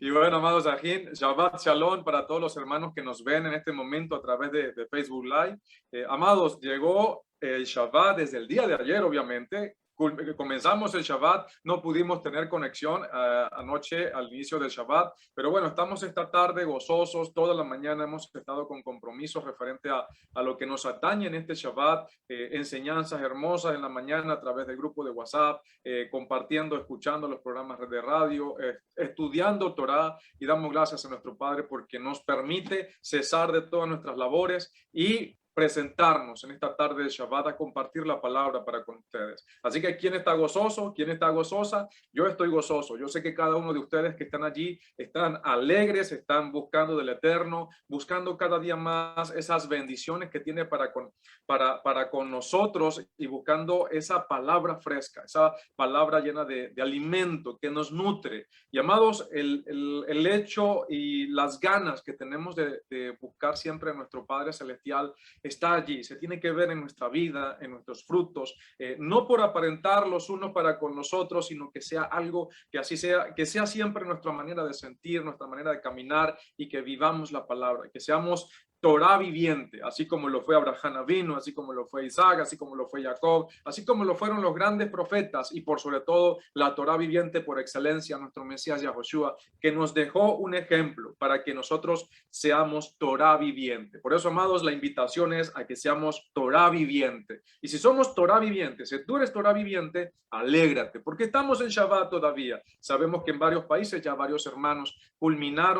Y bueno, amados Ajín, Shabbat Shalom para todos los hermanos que nos ven en este momento a través de Facebook Live. Amados, llegó el Shabbat desde el día de ayer, obviamente. Comenzamos el Shabbat, no pudimos tener conexión anoche al inicio del Shabbat, pero bueno, estamos esta tarde gozosos, toda la mañana hemos estado con compromisos referente a lo que nos atañe en este Shabbat, enseñanzas hermosas en la mañana a través del grupo de WhatsApp, compartiendo, escuchando los programas de radio, estudiando Torah, y damos gracias a nuestro Padre porque nos permite cesar de todas nuestras labores y presentarnos en esta tarde de Shabbat a compartir la palabra para con ustedes. Así que ¿quién está gozoso? ¿Quién está gozosa? Yo estoy gozoso. Yo sé que cada uno de ustedes que están allí están alegres, están buscando del Eterno, buscando cada día más esas bendiciones que tiene para con nosotros y buscando esa palabra fresca, esa palabra llena de alimento que nos nutre. Y amados, el hecho y las ganas que tenemos de buscar siempre a nuestro Padre Celestial está allí, se tiene que ver en nuestra vida, en nuestros frutos, no por aparentar los unos para con los otros, sino que sea algo que así sea, que sea siempre nuestra manera de sentir, nuestra manera de caminar y que vivamos la palabra, que seamos Torah viviente, así como lo fue Abraham Avinu, así como lo fue Isaac, así como lo fue Jacob, así como lo fueron los grandes profetas y por sobre todo la Torah viviente por excelencia, nuestro Mesías Yahoshua, que nos dejó un ejemplo para que nosotros seamos Torah viviente. Por eso, amados, la invitación es a que seamos Torah viviente. Y si somos Torah viviente, si tú eres Torah viviente, alégrate, porque estamos en Shabbat todavía. Sabemos que en varios países ya varios hermanos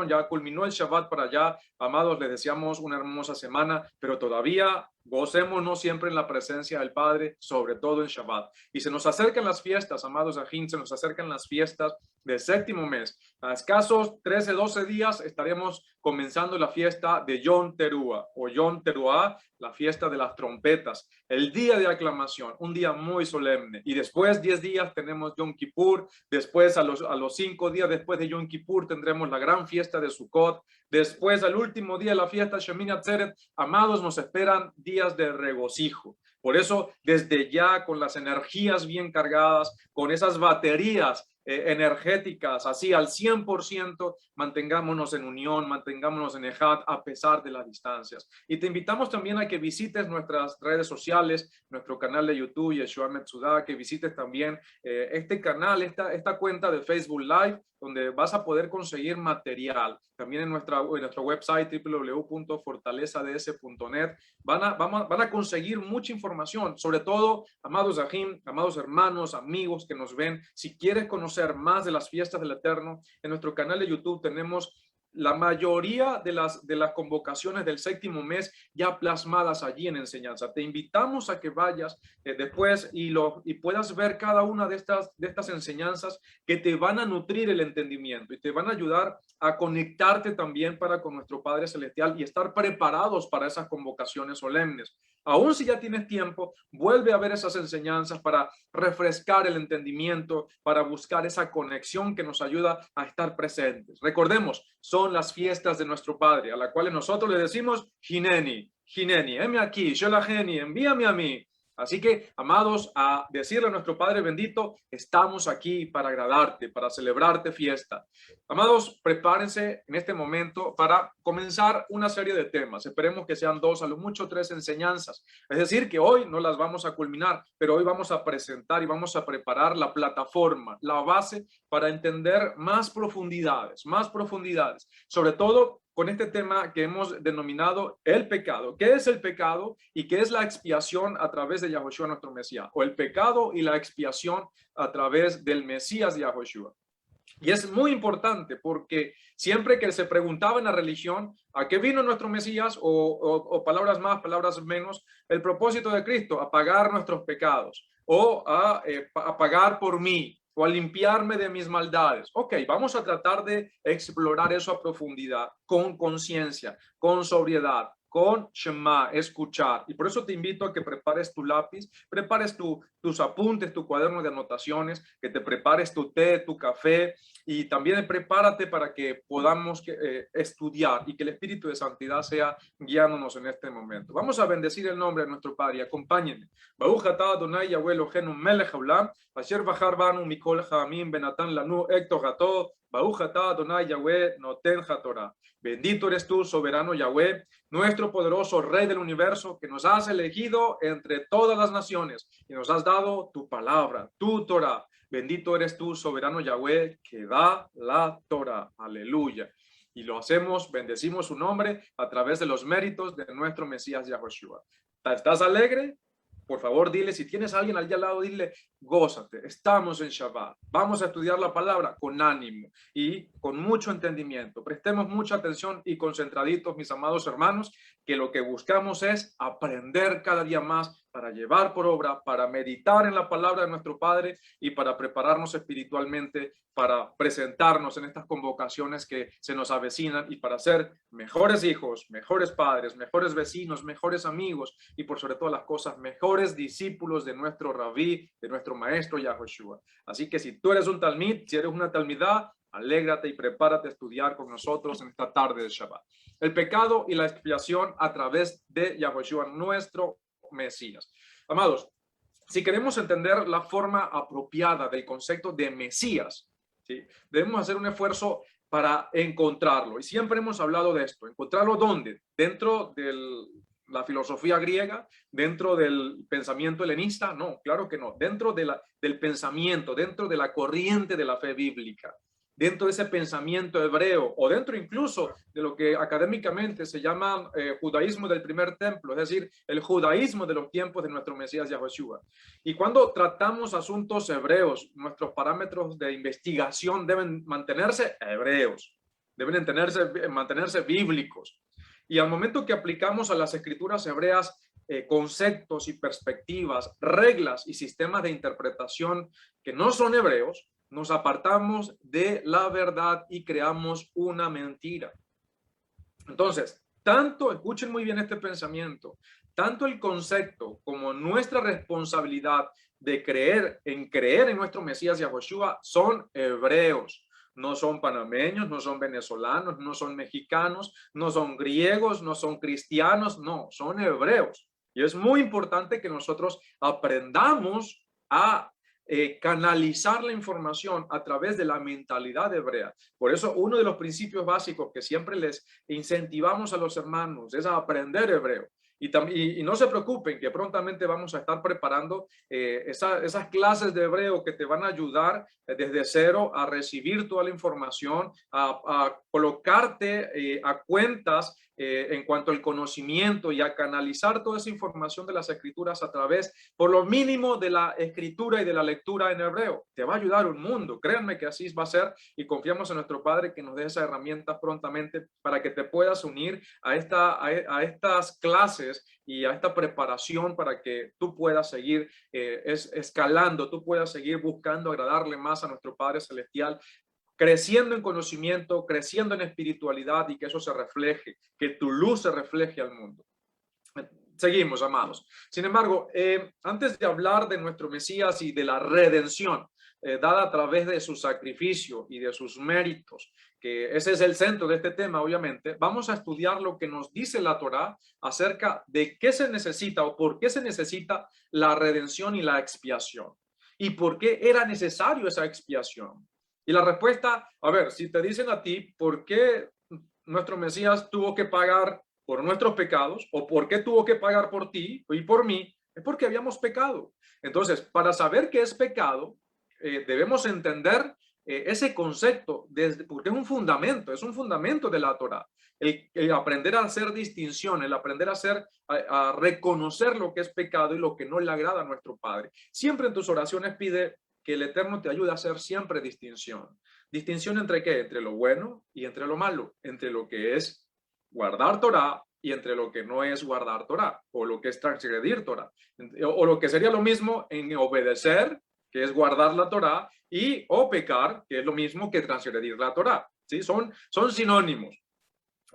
ya culminó el Shabbat para allá. Amados, les deseamos una hermosa semana, pero todavía gocémonos siempre en la presencia del Padre, sobre todo en Shabbat. Y se nos acercan las fiestas, amados Ajín, se nos acercan las fiestas del séptimo mes. A escasos 13, 12 días estaremos comenzando la fiesta de Yom Teruah o Yom Teruah, la fiesta de las trompetas, el día de aclamación, un día muy solemne. Y después 10 días tenemos Yom Kippur, después a los 5 días después de Yom Kippur tendremos la gran fiesta de Sukkot, después al último día la fiesta Shemini Atzeret. Amados, nos esperan días de regocijo. Por eso, desde ya, con las energías bien cargadas, con esas baterías energéticas, así al 100%, mantengámonos en unión, mantengámonos en Ejad a pesar de las distancias. Y te invitamos también a que visites nuestras redes sociales, nuestro canal de YouTube, Yeshua Metsudah, que visites también este canal, esta cuenta de Facebook Live, donde vas a poder conseguir material. También en nuestro website www.fortalezads.net van a conseguir mucha información, sobre todo, amados Ahim, amados hermanos, amigos que nos ven. Si quieres conocer más de las fiestas del Eterno, en nuestro canal de YouTube tenemos la mayoría de las convocaciones del séptimo mes ya plasmadas allí en enseñanza. Te invitamos a que vayas después y puedas ver cada una de estas enseñanzas que te van a nutrir el entendimiento y te van a ayudar a conectarte también con nuestro Padre Celestial y estar preparados para esas convocaciones solemnes. Aún si ya tienes tiempo, vuelve a ver esas enseñanzas para refrescar el entendimiento, para buscar esa conexión que nos ayuda a estar presentes. Recordemos, son las fiestas de nuestro Padre, a las cuales nosotros le decimos, Hineni, Hineni, heme aquí, Sholacheni, envíame a mí. Así que, amados, a decirle a nuestro Padre bendito, estamos aquí para agradarte, para celebrarte fiesta. Amados, prepárense en este momento para comenzar una serie de temas. Esperemos que sean 2, a lo mucho 3 enseñanzas. Es decir, que hoy no las vamos a culminar, pero hoy vamos a presentar y vamos a preparar la plataforma, la base para entender más profundidades, sobre todo con este tema que hemos denominado el pecado. ¿Qué es el pecado y qué es la expiación a través de Yahoshua nuestro Mesías? O el pecado y la expiación a través del Mesías Yahoshua. Y es muy importante porque siempre que se preguntaba en la religión a qué vino nuestro Mesías o palabras más, palabras menos, el propósito de Cristo, a pagar nuestros pecados o a pagar por mí, o a limpiarme de mis maldades. Ok, vamos a tratar de explorar eso a profundidad, con conciencia, con sobriedad, con Shema, escuchar. Y por eso te invito a que prepares tu lápiz, prepares tus apuntes, tu cuaderno de anotaciones, que te prepares tu té, tu café, y también prepárate para que podamos estudiar y que el Espíritu de Santidad sea guiándonos en este momento. Vamos a bendecir el nombre de nuestro Padre. Acompáñenme. Baruch atah Adonai Yahweh Eloheinu melech haolam, asher bachar banu mikol ha'amim benatan lanu ek torato Baruch atah Adonai Yahweh noten haTorah. Bendito eres tú, soberano Yahweh, nuestro poderoso Rey del universo, que nos has elegido entre todas las naciones y nos has dado tu palabra, tu Torah. Bendito eres tú, soberano Yahweh, que da la Torah. Aleluya. Y lo hacemos, bendecimos su nombre a través de los méritos de nuestro Mesías Yahushua. ¿Estás alegre? Por favor, dile, si tienes a alguien allá al lado, dile, gózate, estamos en Shabbat, vamos a estudiar la palabra con ánimo y con mucho entendimiento. Prestemos mucha atención y concentraditos, mis amados hermanos, que lo que buscamos es aprender cada día más para llevar por obra, para meditar en la palabra de nuestro Padre y para prepararnos espiritualmente para presentarnos en estas convocaciones que se nos avecinan y para ser mejores hijos, mejores padres, mejores vecinos, mejores amigos y por sobre todas las cosas, mejores discípulos de nuestro Rabí, de nuestro maestro Yahushua. Así que si tú eres un talmid, si eres una talmidá, alégrate y prepárate a estudiar con nosotros en esta tarde de Shabbat. El pecado y la expiación a través de Yahushua, nuestro Mesías. Amados, si queremos entender la forma apropiada del concepto de Mesías, ¿sí?, debemos hacer un esfuerzo para encontrarlo. Y siempre hemos hablado de esto. ¿Encontrarlo dónde? Dentro de la filosofía griega, dentro del pensamiento helenista. No, claro que no. Dentro de del pensamiento, dentro de la corriente de la fe bíblica, dentro de ese pensamiento hebreo o dentro incluso de lo que académicamente se llama judaísmo del primer templo, es decir, el judaísmo de los tiempos de nuestro Mesías Yahushua. Y cuando tratamos asuntos hebreos, nuestros parámetros de investigación deben mantenerse hebreos, deben mantenerse bíblicos. Y al momento que aplicamos a las escrituras hebreas conceptos y perspectivas, reglas y sistemas de interpretación que no son hebreos, nos apartamos de la verdad y creamos una mentira. Entonces, escuchen muy bien este pensamiento, tanto el concepto como nuestra responsabilidad de creer en nuestro Mesías Yahushua son hebreos. No son panameños, no son venezolanos, no son mexicanos, no son griegos, no son cristianos, no, son hebreos. Y es muy importante que nosotros aprendamos a canalizar la información a través de la mentalidad hebrea. Por eso uno de los principios básicos que siempre les incentivamos a los hermanos es a aprender hebreo. Y no se preocupen que prontamente vamos a estar preparando esas clases de hebreo que te van a ayudar desde cero a recibir toda la información, a colocarte a cuentas en cuanto al conocimiento y a canalizar toda esa información de las escrituras a través, por lo mínimo, de la escritura y de la lectura en hebreo. Te va a ayudar un mundo, créanme que así va a ser y confiamos en nuestro Padre que nos dé esa herramienta prontamente para que te puedas unir a estas clases y a esta preparación para que tú puedas seguir escalando, tú puedas seguir buscando agradarle más a nuestro Padre Celestial, creciendo en conocimiento, creciendo en espiritualidad y que eso se refleje, que tu luz se refleje al mundo. Seguimos, amados. Sin embargo, antes de hablar de nuestro Mesías y de la redención dada a través de su sacrificio y de sus méritos, que ese es el centro de este tema, obviamente, vamos a estudiar lo que nos dice la Torá acerca de qué se necesita o por qué se necesita la redención y la expiación. Y por qué era necesario esa expiación. Y la respuesta, a ver, si te dicen a ti, ¿por qué nuestro Mesías tuvo que pagar por nuestros pecados? ¿O por qué tuvo que pagar por ti y por mí? Es porque habíamos pecado. Entonces, para saber qué es pecado, debemos entender ese concepto, porque es un fundamento de la Torá. El aprender a hacer distinción, el aprender a reconocer lo que es pecado y lo que no le agrada a nuestro Padre. Siempre en tus oraciones pide que el Eterno te ayude a hacer siempre distinción. ¿Distinción entre qué? Entre lo bueno y entre lo malo. Entre lo que es guardar Torah y entre lo que no es guardar Torah. O lo que es transgredir Torah. O lo que sería lo mismo en obedecer, que es guardar la Torah, o pecar, que es lo mismo que transgredir la Torah. ¿Sí? Son sinónimos.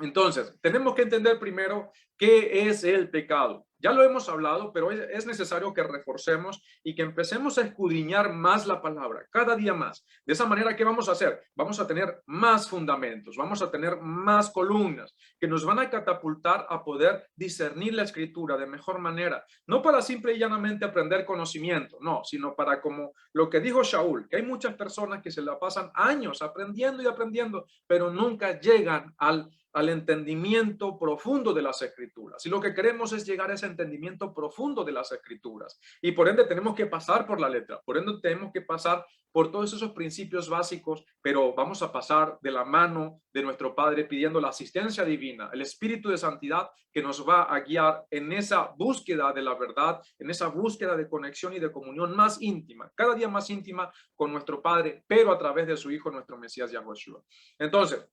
Entonces, tenemos que entender primero qué es el pecado. Ya lo hemos hablado, pero es necesario que reforcemos y que empecemos a escudriñar más la palabra, cada día más. De esa manera, ¿qué vamos a hacer? Vamos a tener más fundamentos, vamos a tener más columnas que nos van a catapultar a poder discernir la escritura de mejor manera. No para simple y llanamente aprender conocimiento, no, sino para como lo que dijo Shaul, que hay muchas personas que se la pasan años aprendiendo y aprendiendo, pero nunca llegan al entendimiento profundo de las escrituras. Y lo que queremos es llegar a ese entendimiento profundo de las escrituras. Y por ende tenemos que pasar por la letra, por ende tenemos que pasar por todos esos principios básicos, pero vamos a pasar de la mano de nuestro Padre pidiendo la asistencia divina, el Espíritu de Santidad que nos va a guiar en esa búsqueda de la verdad, en esa búsqueda de conexión y de comunión más íntima, cada día más íntima con nuestro Padre, pero a través de su Hijo, nuestro Mesías Yahushua. Entonces,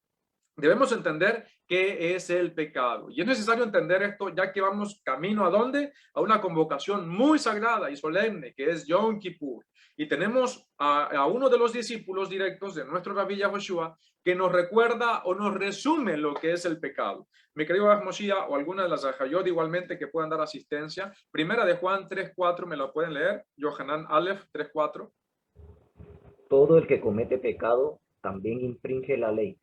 debemos entender qué es el pecado. Y es necesario entender esto ya que vamos camino ¿a dónde? A una convocación muy sagrada y solemne que es Yom Kippur. Y tenemos a uno de los discípulos directos de nuestro Rabí Yahushua que nos recuerda o nos resume lo que es el pecado. Mi querido Moshiach o alguna de las Ajayot igualmente que puedan dar asistencia. Primera de Juan 3.4, ¿me lo pueden leer? Yohanan Aleph 3.4. Todo el que comete pecado también infringe la ley,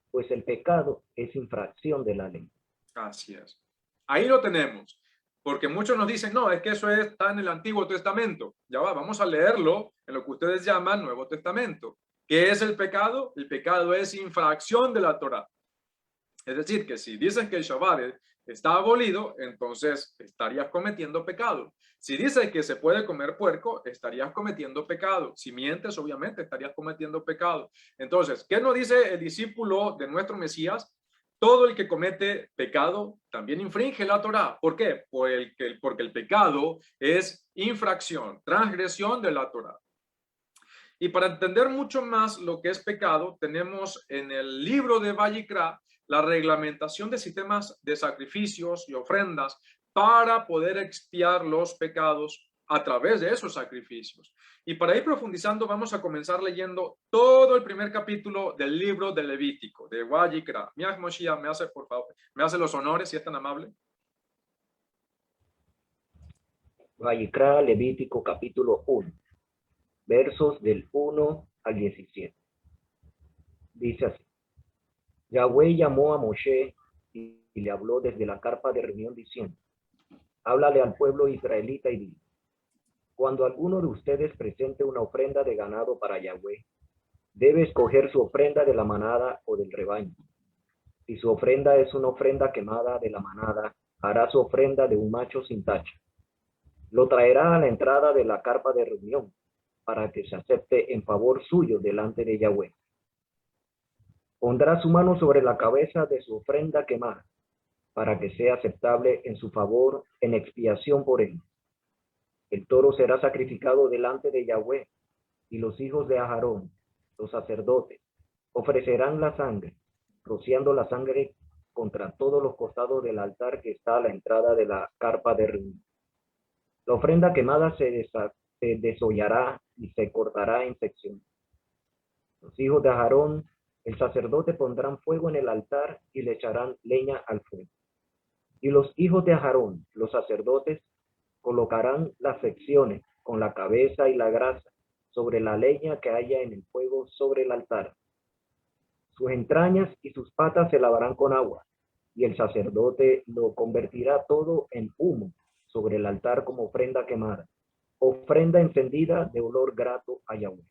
pues el pecado es infracción de la ley. Así es. Ahí lo tenemos. Porque muchos nos dicen, no, es que eso está en el Antiguo Testamento. Ya va, vamos a leerlo en lo que ustedes llaman Nuevo Testamento. ¿Qué es el pecado? El pecado es infracción de la Torá. Es decir, que si dices que el Shabbat está abolido, entonces estarías cometiendo pecado. Si dices que se puede comer puerco, estarías cometiendo pecado. Si mientes, obviamente estarías cometiendo pecado. Entonces, ¿qué nos dice el discípulo de nuestro Mesías? Todo el que comete pecado también infringe la Torá. ¿Por qué? Porque el pecado es infracción, transgresión de la Torá. Y para entender mucho más lo que es pecado, tenemos en el libro de Vayikra la reglamentación de sistemas de sacrificios y ofrendas para poder expiar los pecados a través de esos sacrificios. Y para ir profundizando, vamos a comenzar leyendo todo el primer capítulo del libro de Levítico, de Vayikra. Miach Moshiach, me hace, por favor, me hace los honores, si es tan amable. Vayikra, Levítico, capítulo 1, versos del 1 al 17. Dice así: Yahweh llamó a Moshe y le habló desde la carpa de reunión diciendo: háblale al pueblo israelita y dile: cuando alguno de ustedes presente una ofrenda de ganado para Yahweh, debe escoger su ofrenda de la manada o del rebaño. Si su ofrenda es una ofrenda quemada de la manada, hará su ofrenda de un macho sin tacha. Lo traerá a la entrada de la carpa de reunión, para que se acepte en favor suyo delante de Yahweh. Pondrá su mano sobre la cabeza de su ofrenda quemada, para que sea aceptable en su favor en expiación por él. El toro será sacrificado delante de Yahweh, y los hijos de Aarón, los sacerdotes, ofrecerán la sangre, rociando la sangre contra todos los costados del altar que está a la entrada de la carpa de reunión. La ofrenda quemada se desollará y se cortará en secciones. Los hijos de Aarón, el sacerdote, pondrán fuego en el altar y le echarán leña al fuego. Y los hijos de Aarón, los sacerdotes, colocarán las secciones con la cabeza y la grasa sobre la leña que haya en el fuego sobre el altar. Sus entrañas y sus patas se lavarán con agua, y el sacerdote lo convertirá todo en humo sobre el altar como ofrenda quemada, ofrenda encendida de olor grato a Yahweh.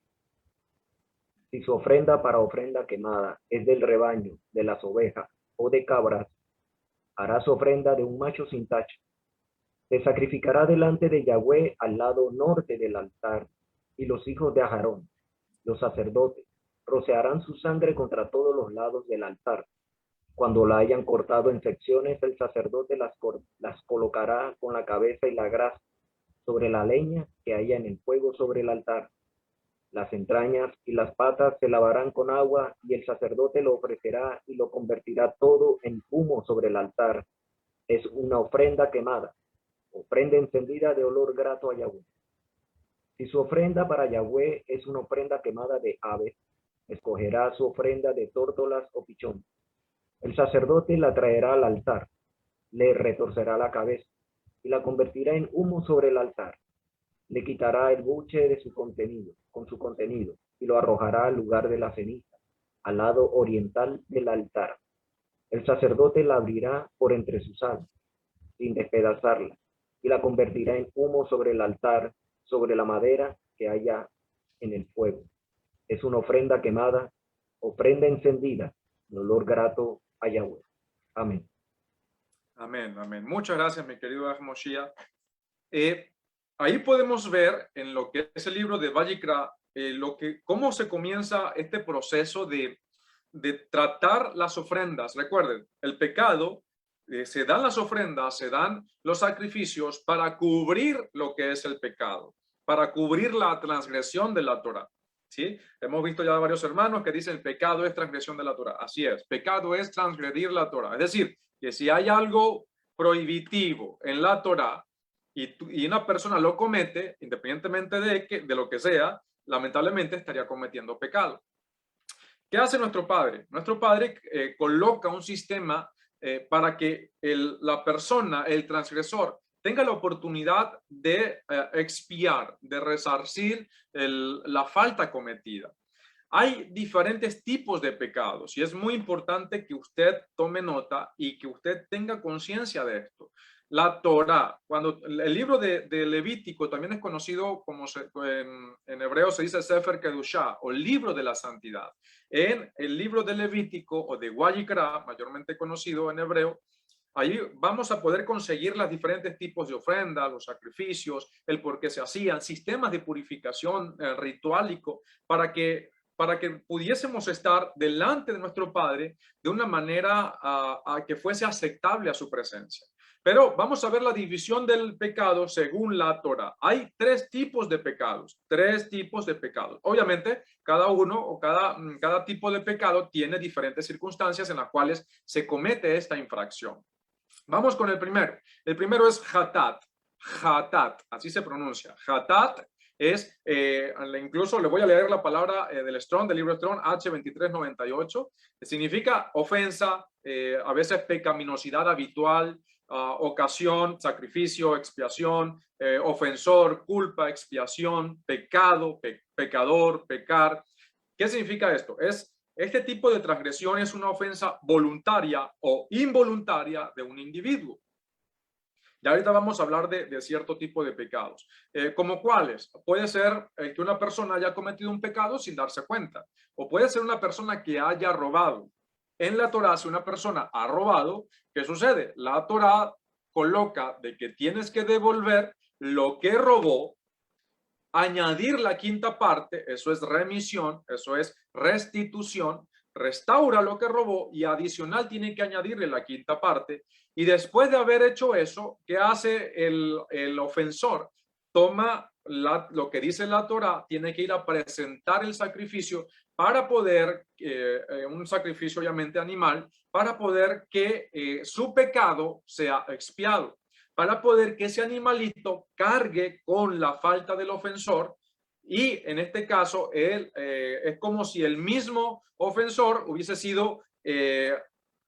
Si su ofrenda para ofrenda quemada es del rebaño, de las ovejas o de cabras, hará su ofrenda de un macho sin tacha. Se sacrificará delante de Yahweh al lado norte del altar, y los hijos de Aarón, los sacerdotes, rociarán su sangre contra todos los lados del altar. Cuando la hayan cortado en secciones, el sacerdote las colocará con la cabeza y la grasa sobre la leña que haya en el fuego sobre el altar. Las entrañas y las patas se lavarán con agua, y el sacerdote lo ofrecerá y lo convertirá todo en humo sobre el altar. Es una ofrenda quemada, ofrenda encendida de olor grato a Yahweh. Si su ofrenda para Yahweh es una ofrenda quemada de aves, escogerá su ofrenda de tórtolas o pichón. El sacerdote la traerá al altar, le retorcerá la cabeza, y la convertirá en humo sobre el altar. Le quitará el buche de su contenido, con su contenido, y lo arrojará al lugar de la ceniza, al lado oriental del altar. El sacerdote la abrirá por entre sus alas, sin despedazarla, y la convertirá en humo sobre el altar, sobre la madera que haya en el fuego. Es una ofrenda quemada, ofrenda encendida, un olor grato a Yahweh. Amén. Amén, amén. Muchas gracias, mi querido Moshiach. Ahí podemos ver en lo que es el libro de Vayikra, cómo se comienza este proceso de tratar las ofrendas. Recuerden, el pecado, se dan las ofrendas, se dan los sacrificios para cubrir lo que es el pecado, para cubrir la transgresión de la Torah. ¿Sí? Hemos visto ya varios hermanos que dicen el pecado es transgresión de la Torah. Así es, pecado es transgredir la Torah. Es decir, que si hay algo prohibitivo en la Torah y una persona lo comete, independientemente de lo que sea, lamentablemente estaría cometiendo pecado. ¿Qué hace nuestro Padre? Nuestro Padre coloca un sistema para que la persona, el transgresor, tenga la oportunidad de expiar, de resarcir la falta cometida. Hay diferentes tipos de pecados y es muy importante que usted tome nota y que usted tenga conciencia de esto. La Torah, cuando el libro de Levítico también es conocido como en hebreo se dice Sefer Kedushá o libro de la santidad. En el libro de Levítico o de Vayikra, mayormente conocido en hebreo, ahí vamos a poder conseguir los diferentes tipos de ofrendas, los sacrificios, el por qué se hacían, sistemas de purificación rituálico para que pudiésemos estar delante de nuestro Padre de una manera que fuese aceptable a su presencia. Pero vamos a ver la división del pecado según la Torah. Hay tres tipos de pecados, Obviamente, cada uno o cada tipo de pecado tiene diferentes circunstancias en las cuales se comete esta infracción. Vamos con el primero. El primero es hatat. Hatat, así se pronuncia. Hatat es, incluso le voy a leer la palabra del Strong, del libro Strong, H2398, significa ofensa, a veces pecaminosidad habitual, ocasión, sacrificio, expiación, ofensor, culpa, expiación, pecado, pecador, pecar. ¿Qué significa esto? Este tipo de transgresión es una ofensa voluntaria o involuntaria de un individuo. Y ahorita vamos a hablar de cierto tipo de pecados. ¿Como cuáles? Puede ser que una persona haya cometido un pecado sin darse cuenta. O puede ser una persona que haya robado. En la Torá, si una persona ha robado, ¿qué sucede? La Torá coloca de que tienes que devolver lo que robó, añadir la quinta parte, eso es remisión, eso es restitución, restaura lo que robó y adicional tiene que añadirle la quinta parte. Y después de haber hecho eso, ¿qué hace el ofensor? Toma lo que dice la Torá, tiene que ir a presentar el sacrificio para poder, un sacrificio obviamente animal, para poder que su pecado sea expiado, para poder que ese animalito cargue con la falta del ofensor. Y en este caso, es como si el mismo ofensor hubiese sido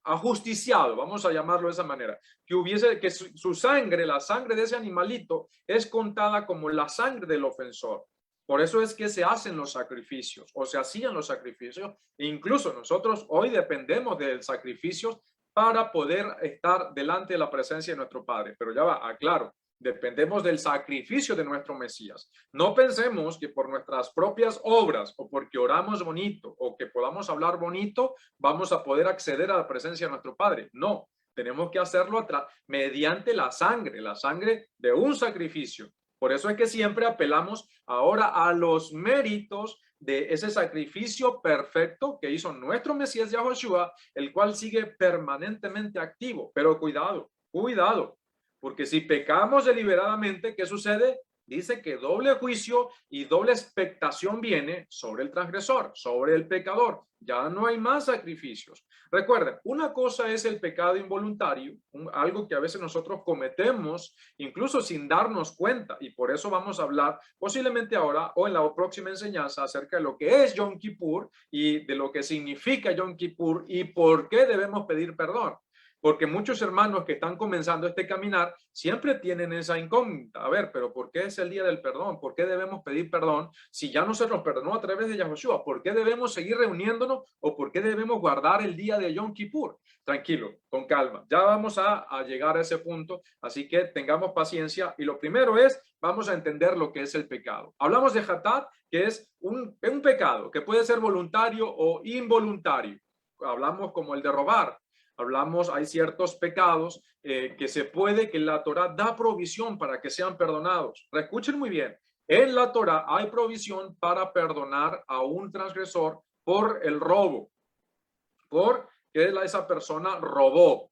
ajusticiado, vamos a llamarlo de esa manera, que su sangre, la sangre de ese animalito, es contada como la sangre del ofensor. Por eso es que se hacen los sacrificios, o se hacían los sacrificios. E incluso nosotros hoy dependemos del sacrificio para poder estar delante de la presencia de nuestro Padre. Pero ya va, aclaro, dependemos del sacrificio de nuestro Mesías. No pensemos que por nuestras propias obras o porque oramos bonito o que podamos hablar bonito, vamos a poder acceder a la presencia de nuestro Padre. No, tenemos que hacerlo mediante la sangre de un sacrificio. Por eso es que siempre apelamos ahora a los méritos de ese sacrificio perfecto que hizo nuestro Mesías Yahushua, el cual sigue permanentemente activo. Pero cuidado, porque si pecamos deliberadamente, ¿qué sucede? Dice que doble juicio y doble expectación viene sobre el transgresor, sobre el pecador. Ya no hay más sacrificios. Recuerden, una cosa es el pecado involuntario, algo que a veces nosotros cometemos incluso sin darnos cuenta, y por eso vamos a hablar posiblemente ahora o en la próxima enseñanza acerca de lo que es Yom Kippur y de lo que significa Yom Kippur y por qué debemos pedir perdón. porque muchos hermanos que están comenzando este caminar siempre tienen esa incógnita. A ver, pero ¿por qué es el día del perdón? ¿Por qué debemos pedir perdón si ya no se nos perdonó a través de Yahushua? ¿Por qué debemos seguir reuniéndonos o por qué debemos guardar el día de Yom Kippur? Tranquilo, con calma. Ya vamos a llegar a ese punto, así que tengamos paciencia. Y lo primero es, vamos a entender lo que es el pecado. Hablamos de Hatat, que es un pecado que puede ser voluntario o involuntario. Hablamos como el de robar. Hablamos, hay ciertos pecados que la Torá da provisión para que sean perdonados. Escuchen muy bien, en la Torá hay provisión para perdonar a un transgresor por el robo, porque esa persona robó.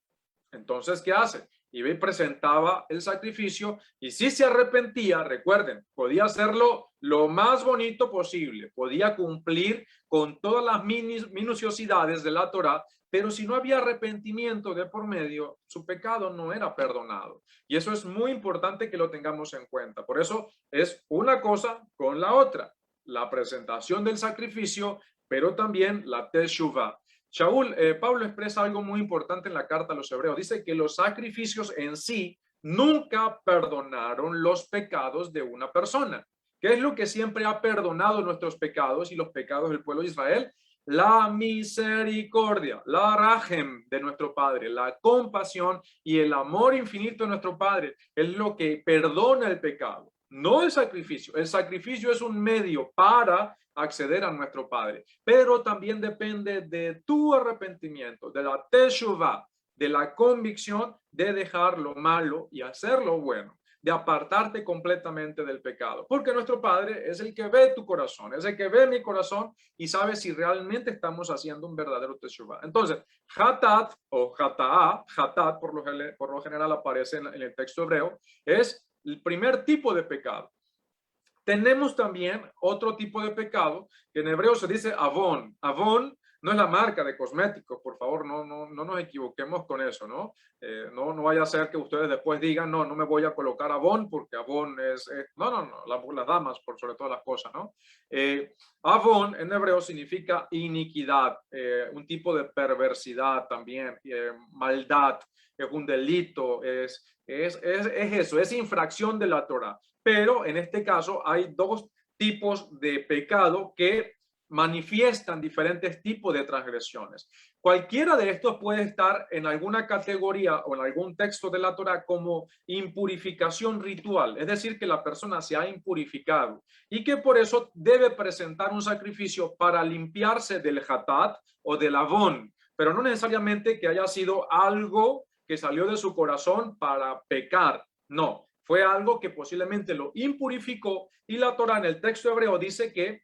Entonces, ¿qué hace? Iba y presentaba el sacrificio y si se arrepentía, recuerden, podía hacerlo lo más bonito posible, podía cumplir con todas las minuciosidades de la Torá, pero si no había arrepentimiento de por medio, su pecado no era perdonado. Y eso es muy importante que lo tengamos en cuenta. Por eso es una cosa con la otra, la presentación del sacrificio, pero también la teshuvah. Shaul, Pablo expresa algo muy importante en la carta a los hebreos. Dice que los sacrificios en sí nunca perdonaron los pecados de una persona. ¿Qué es lo que siempre ha perdonado nuestros pecados y los pecados del pueblo de Israel? La misericordia, la rajem de nuestro Padre, la compasión y el amor infinito de nuestro Padre es lo que perdona el pecado, no el sacrificio. El sacrificio es un medio para acceder a nuestro Padre, pero también depende de tu arrepentimiento, de la teshuvah, de la convicción de dejar lo malo y hacer lo bueno, de apartarte completamente del pecado, porque nuestro Padre es el que ve tu corazón, es el que ve mi corazón y sabe si realmente estamos haciendo un verdadero teshuvah. Entonces, hatat o hata'a, hatat por lo general aparece en el texto hebreo, es el primer tipo de pecado. Tenemos también otro tipo de pecado que en hebreo se dice avon. Avon no es la marca de cosméticos, por favor, no nos equivoquemos con eso, ¿no? No vaya a ser que ustedes después digan, no me voy a colocar Avon porque Avon es, no, las damas por sobre todas las cosas, ¿no? Avon en hebreo significa iniquidad, un tipo de perversidad también, maldad, es un delito, es eso, es infracción de la Torah. Pero en este caso hay dos tipos de pecado que manifiestan diferentes tipos de transgresiones. Cualquiera de estos puede estar en alguna categoría o en algún texto de la Torá como impurificación ritual, es decir, que la persona se ha impurificado y que por eso debe presentar un sacrificio para limpiarse del hatat o del avón, pero no necesariamente que haya sido algo que salió de su corazón para pecar, no. Fue algo que posiblemente lo impurificó y la Torá en el texto hebreo dice que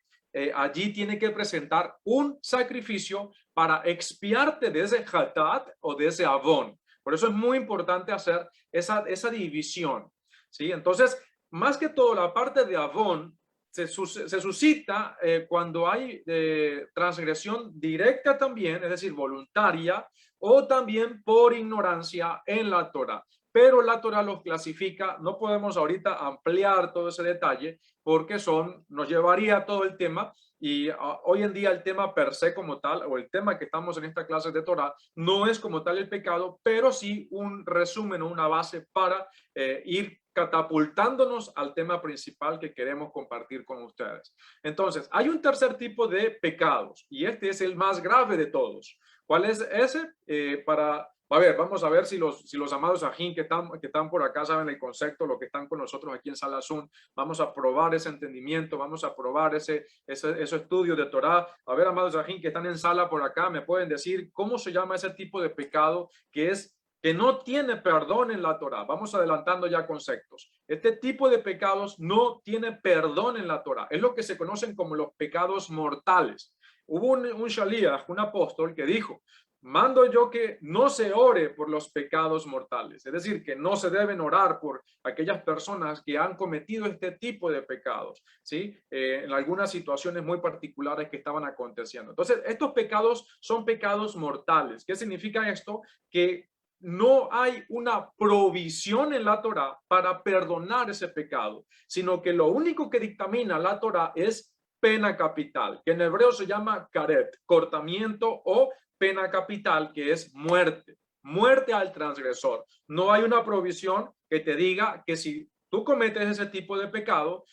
allí tiene que presentar un sacrificio para expiarte de ese hatat o de ese avón. Por eso es muy importante hacer esa división, ¿sí? Entonces, más que todo, la parte de avón se suscita cuando hay transgresión directa también, es decir, voluntaria, o también por ignorancia en la Torá. Pero la Torá los clasifica, no podemos ahorita ampliar todo ese detalle porque nos llevaría todo el tema y hoy en día el tema per se como tal, o el tema que estamos en esta clase de Torá, no es como tal el pecado, pero sí un resumen o una base para ir catapultándonos al tema principal que queremos compartir con ustedes. Entonces, hay un tercer tipo de pecados y este es el más grave de todos. ¿Cuál es ese? A ver, vamos a ver si los amados ajín que están por acá saben el concepto, lo que están con nosotros aquí en Sala Zoom. Vamos a probar ese entendimiento, vamos a probar ese estudio de Torá. A ver, amados ajín que están en sala por acá, me pueden decir cómo se llama ese tipo de pecado que no tiene perdón en la Torá. Vamos adelantando ya conceptos. Este tipo de pecados no tiene perdón en la Torá. Es lo que se conocen como los pecados mortales. Hubo un shaliach, un apóstol, que dijo: mando yo que no se ore por los pecados mortales, es decir, que no se deben orar por aquellas personas que han cometido este tipo de pecados, ¿sí? En algunas situaciones muy particulares que estaban aconteciendo. Entonces, estos pecados son pecados mortales. ¿Qué significa esto? Que no hay una provisión en la Torá para perdonar ese pecado, sino que lo único que dictamina la Torá es pena capital, que en hebreo se llama karet, cortamiento o pena capital, que es muerte. muerte al transgresor. No hay una provisión que te diga que si tú cometes ese tipo de pecado,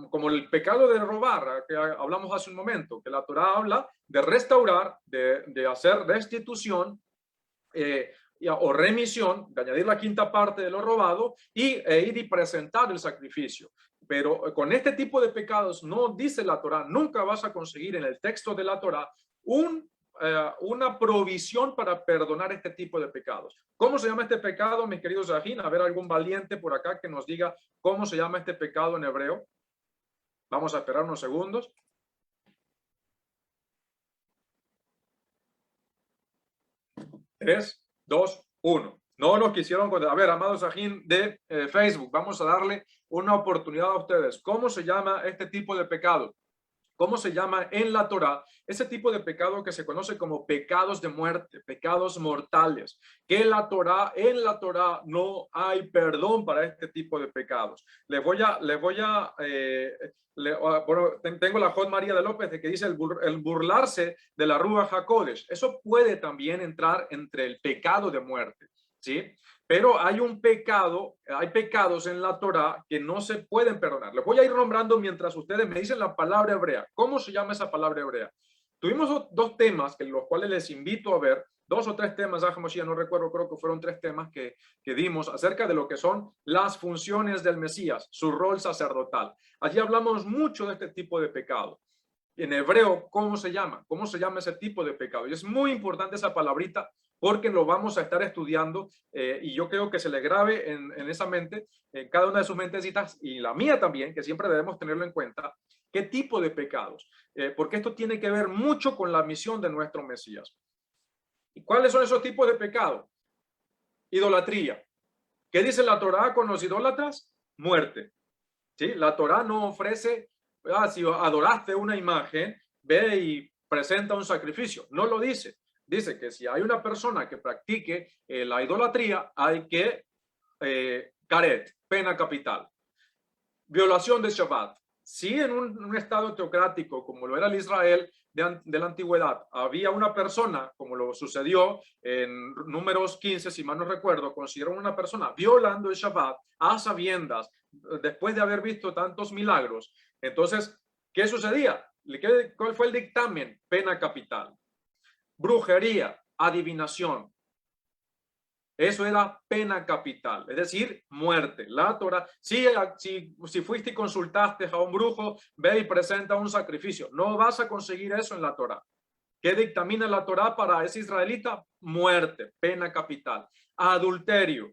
como el pecado de robar, que hablamos hace un momento, que la Torá habla de restaurar, de hacer restitución, o remisión, de añadir la quinta parte de lo robado e ir y presentar el sacrificio. Pero con este tipo de pecados no dice la Torá, nunca vas a conseguir en el texto de la Torá una provisión para perdonar este tipo de pecados. ¿Cómo se llama este pecado, mis queridos Yahin? A ver, algún valiente por acá que nos diga cómo se llama este pecado en hebreo. Vamos a esperar unos segundos. 3, 2, 1. No nos quisieron contar. A ver, amados Sajín de Facebook, vamos a darle una oportunidad a ustedes. ¿Cómo se llama este tipo de pecado? ¿Cómo se llama en la Torá ese tipo de pecado que se conoce como pecados de muerte, pecados mortales? Que en la Torá no hay perdón para este tipo de pecados. Bueno, tengo la Jod María de López que dice el burlarse de la Ruach HaKodesh. Eso puede también entrar entre el pecado de muerte, ¿sí? Pero hay pecados en la Torá que no se pueden perdonar. Les voy a ir nombrando mientras ustedes me dicen la palabra hebrea. ¿Cómo se llama esa palabra hebrea? Tuvimos dos temas los cuales les invito a ver, 2 o 3 temas, no recuerdo, creo que fueron 3 temas que dimos acerca de lo que son las funciones del Mesías, su rol sacerdotal. Allí hablamos mucho de este tipo de pecado. En hebreo, ¿cómo se llama? ¿Cómo se llama ese tipo de pecado? Y es muy importante esa palabrita porque lo vamos a estar estudiando y yo creo que se le grabe en esa mente, en cada una de sus mentecitas y la mía también, que siempre debemos tenerlo en cuenta, qué tipo de pecados, porque esto tiene que ver mucho con la misión de nuestro Mesías. ¿Y cuáles son esos tipos de pecados? Idolatría. ¿Qué dice la Torá con los idólatras? Muerte. ¿Sí? La Torá no ofrece, si adoraste una imagen, ve y presenta un sacrificio. No lo dice. Dice que si hay una persona que practique la idolatría, hay que caret, pena capital. Violación de Shabbat. Si en un estado teocrático como lo era el Israel de la antigüedad, había una persona, como lo sucedió en Números 15, si mal no recuerdo, consiguieron una persona violando el Shabbat a sabiendas, después de haber visto tantos milagros. Entonces, ¿qué sucedía? ¿Cuál fue el dictamen? Pena capital. Brujería, adivinación. Eso era pena capital, es decir, muerte. La Torá, si fuiste y consultaste a un brujo, ve y presenta un sacrificio. No vas a conseguir eso en la Torá. ¿Qué dictamina la Torá para ese israelita? Muerte, pena capital. Adulterio.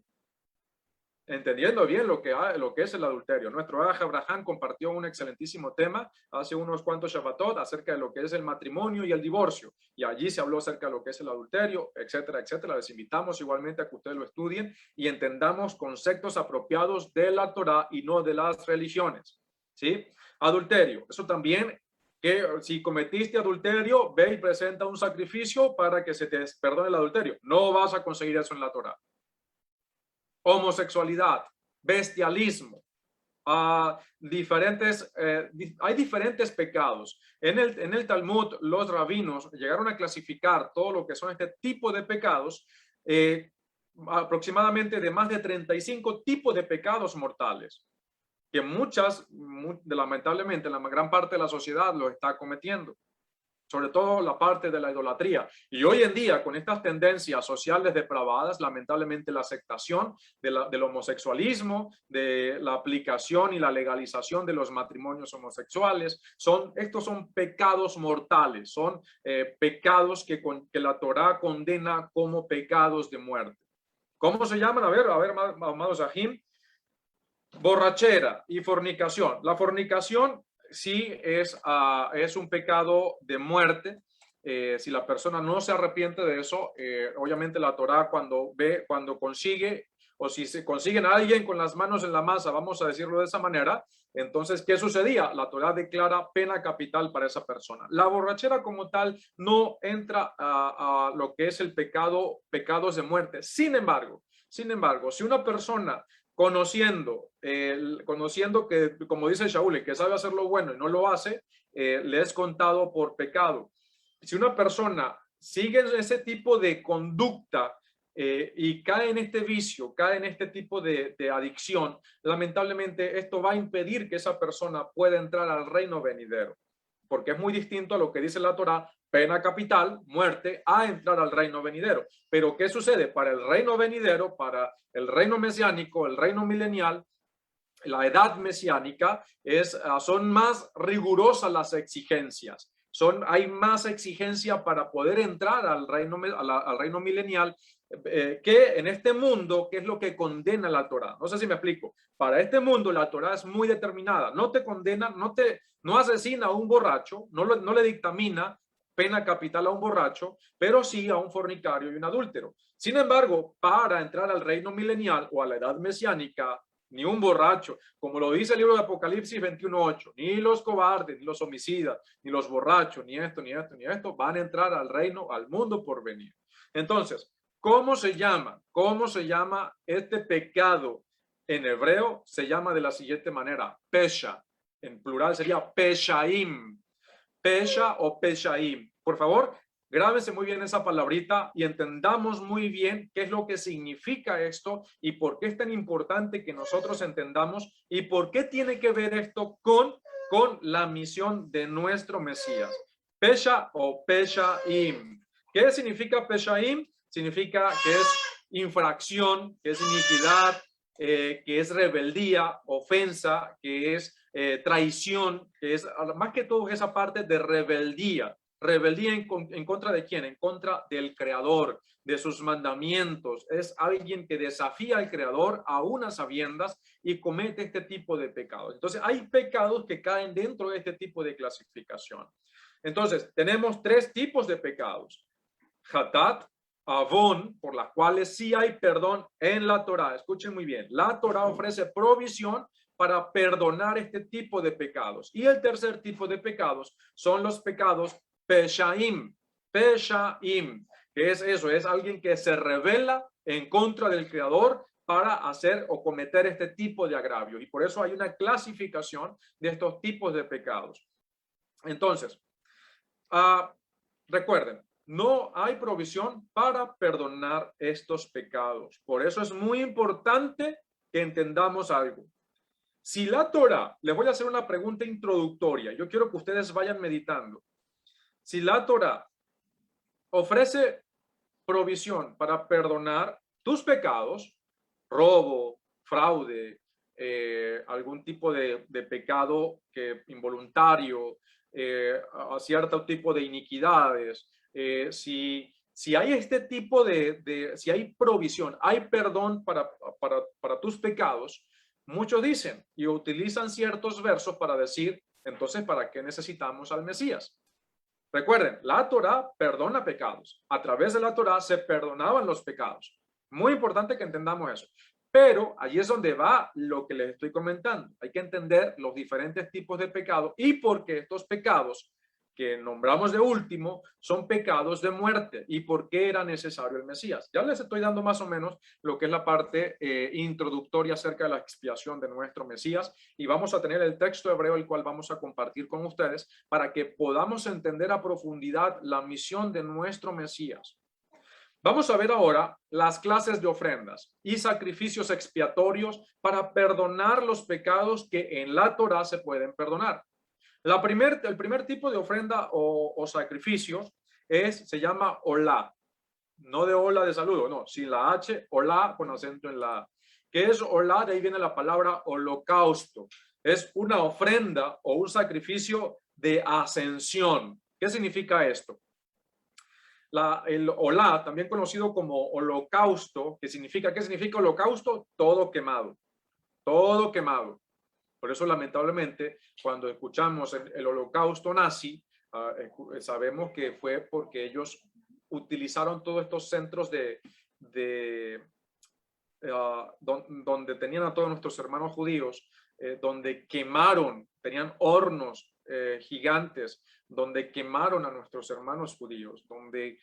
Entendiendo bien lo que es el adulterio. Nuestro Aj Abraham compartió un excelentísimo tema hace unos cuantos Shabbatot acerca de lo que es el matrimonio y el divorcio. Y allí se habló acerca de lo que es el adulterio, etcétera, etcétera. Les invitamos igualmente a que ustedes lo estudien y entendamos conceptos apropiados de la Torá y no de las religiones. ¿Sí? Adulterio. Eso también, que si cometiste adulterio, ve y presenta un sacrificio para que se te perdone el adulterio. No vas a conseguir eso en la Torá. Homosexualidad, bestialismo, hay diferentes pecados. En el Talmud, los rabinos llegaron a clasificar todo lo que son este tipo de pecados, aproximadamente de más de 35 tipos de pecados mortales, que lamentablemente, la gran parte de la sociedad lo está cometiendo. Sobre todo la parte de la idolatría. Y hoy en día, con estas tendencias sociales depravadas, lamentablemente la aceptación del homosexualismo, de la aplicación y la legalización de los matrimonios homosexuales, estos son pecados mortales, son pecados que la Torá condena como pecados de muerte. ¿Cómo se llaman? A ver, amados Sahim. Borrachera y fornicación. La fornicación sí es un pecado de muerte. Si la persona no se arrepiente de eso, obviamente la Torá cuando consigue, o si se consiguen a alguien con las manos en la masa, vamos a decirlo de esa manera, entonces, ¿qué sucedía? La Torá declara pena capital para esa persona. La borrachera como tal no entra a lo que es el pecados de muerte. Sin embargo, si una persona conociendo que, como dice Shaul, que sabe hacer lo bueno y no lo hace, le es contado por pecado. Si una persona sigue ese tipo de conducta y cae en este vicio, cae en este tipo de adicción, lamentablemente esto va a impedir que esa persona pueda entrar al reino venidero, porque es muy distinto a lo que dice la Torá, pena capital, muerte, a entrar al reino venidero. Pero ¿qué sucede? Para el reino venidero, para el reino mesiánico, el reino milenial, la edad mesiánica, son más rigurosas las exigencias. Hay más exigencia para poder entrar al reino milenial que en este mundo, que es lo que condena la Torá. No sé si me explico. Para este mundo la Torá es muy determinada. No te condena, no asesina a un borracho, no le dictamina pena capital a un borracho, pero sí a un fornicario y un adúltero. Sin embargo, para entrar al reino milenial o a la edad mesiánica, ni un borracho, como lo dice el libro de Apocalipsis 21:8, ni los cobardes, ni los homicidas, ni los borrachos, ni esto, ni esto, ni esto, van a entrar al reino, al mundo por venir. Entonces, ¿cómo se llama? ¿Cómo se llama este pecado? En hebreo se llama de la siguiente manera, pesha. En plural sería peshaim. Pesha o peshaim. Por favor, grábense muy bien esa palabrita y entendamos muy bien qué es lo que significa esto y por qué es tan importante que nosotros entendamos y por qué tiene que ver esto con la misión de nuestro Mesías. Pesha o peshaim. ¿Qué significa peshaim? Significa que es infracción, que es iniquidad, que es rebeldía, ofensa, que es traición, que es más que todo esa parte de rebeldía. Rebeldía en contra de quién? En contra del Creador, de sus mandamientos. Es alguien que desafía al Creador a unas sabiendas y comete este tipo de pecados. Entonces, hay pecados que caen dentro de este tipo de clasificación. Entonces, tenemos tres tipos de pecados. Hatat, Avon, por las cuales sí hay perdón en la Torá. Escuchen muy bien. La Torá ofrece provisión para perdonar este tipo de pecados. Y el tercer tipo de pecados son los pecados peshaim. Peshaim, que es eso, es alguien que se rebela en contra del Creador para hacer o cometer este tipo de agravio. Y por eso hay una clasificación de estos tipos de pecados. Entonces, recuerden, no hay provisión para perdonar estos pecados. Por eso es muy importante que entendamos algo. Si la Torá, les voy a hacer una pregunta introductoria. Yo quiero que ustedes vayan meditando. Si la Torá ofrece provisión para perdonar tus pecados, robo, fraude, algún tipo de pecado involuntario, a cierto tipo de iniquidades, si hay este tipo si hay provisión, hay perdón para tus pecados, muchos dicen y utilizan ciertos versos para decir, entonces, ¿para qué necesitamos al Mesías? Recuerden, la Torá perdona pecados. A través de la Torá se perdonaban los pecados. Muy importante que entendamos eso. Pero allí es donde va lo que les estoy comentando. Hay que entender los diferentes tipos de pecado y por qué estos pecados que nombramos de último son pecados de muerte y por qué era necesario el Mesías. Ya les estoy dando más o menos lo que es la parte introductoria acerca de la expiación de nuestro Mesías y vamos a tener el texto hebreo el cual vamos a compartir con ustedes para que podamos entender a profundidad la misión de nuestro Mesías. Vamos a ver ahora las clases de ofrendas y sacrificios expiatorios para perdonar los pecados que en la Torá se pueden perdonar. El primer tipo de ofrenda o sacrificios se llama olá, no de hola de saludo, no, sin la H, olá con acento en la A. ¿Qué es olá? De ahí viene la palabra holocausto. Es una ofrenda o un sacrificio de ascensión. ¿Qué significa esto? El olá, también conocido como holocausto, ¿qué significa holocausto? Todo quemado, todo quemado. Por eso, lamentablemente, cuando escuchamos el holocausto nazi, sabemos que fue porque ellos utilizaron todos estos centros donde tenían a todos nuestros hermanos judíos, donde quemaron, tenían hornos gigantes, donde quemaron a nuestros hermanos judíos, donde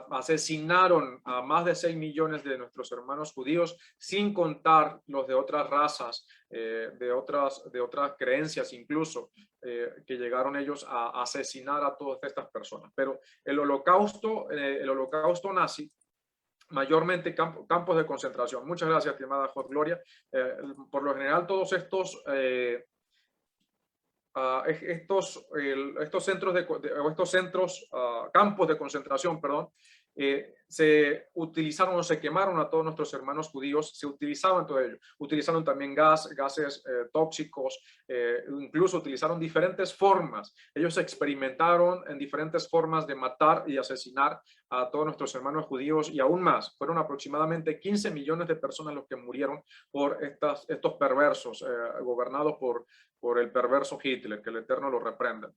asesinaron a más de 6 millones de nuestros hermanos judíos, sin contar los de otras razas, de otras creencias incluso, que llegaron ellos a asesinar a todas estas personas. Pero el holocausto nazi mayormente campos de concentración. Muchas gracias, estimada José Gloria. Por lo general, todos estos campos de concentración, perdón, se utilizaron o se quemaron a todos nuestros hermanos judíos, se utilizaban todo ello, utilizaron también gases tóxicos, incluso utilizaron diferentes formas. Ellos experimentaron en diferentes formas de matar y asesinar a todos nuestros hermanos judíos, y aún más, fueron aproximadamente 15 millones de personas los que murieron por estos perversos, gobernados por el perverso Hitler, que el Eterno lo reprenda.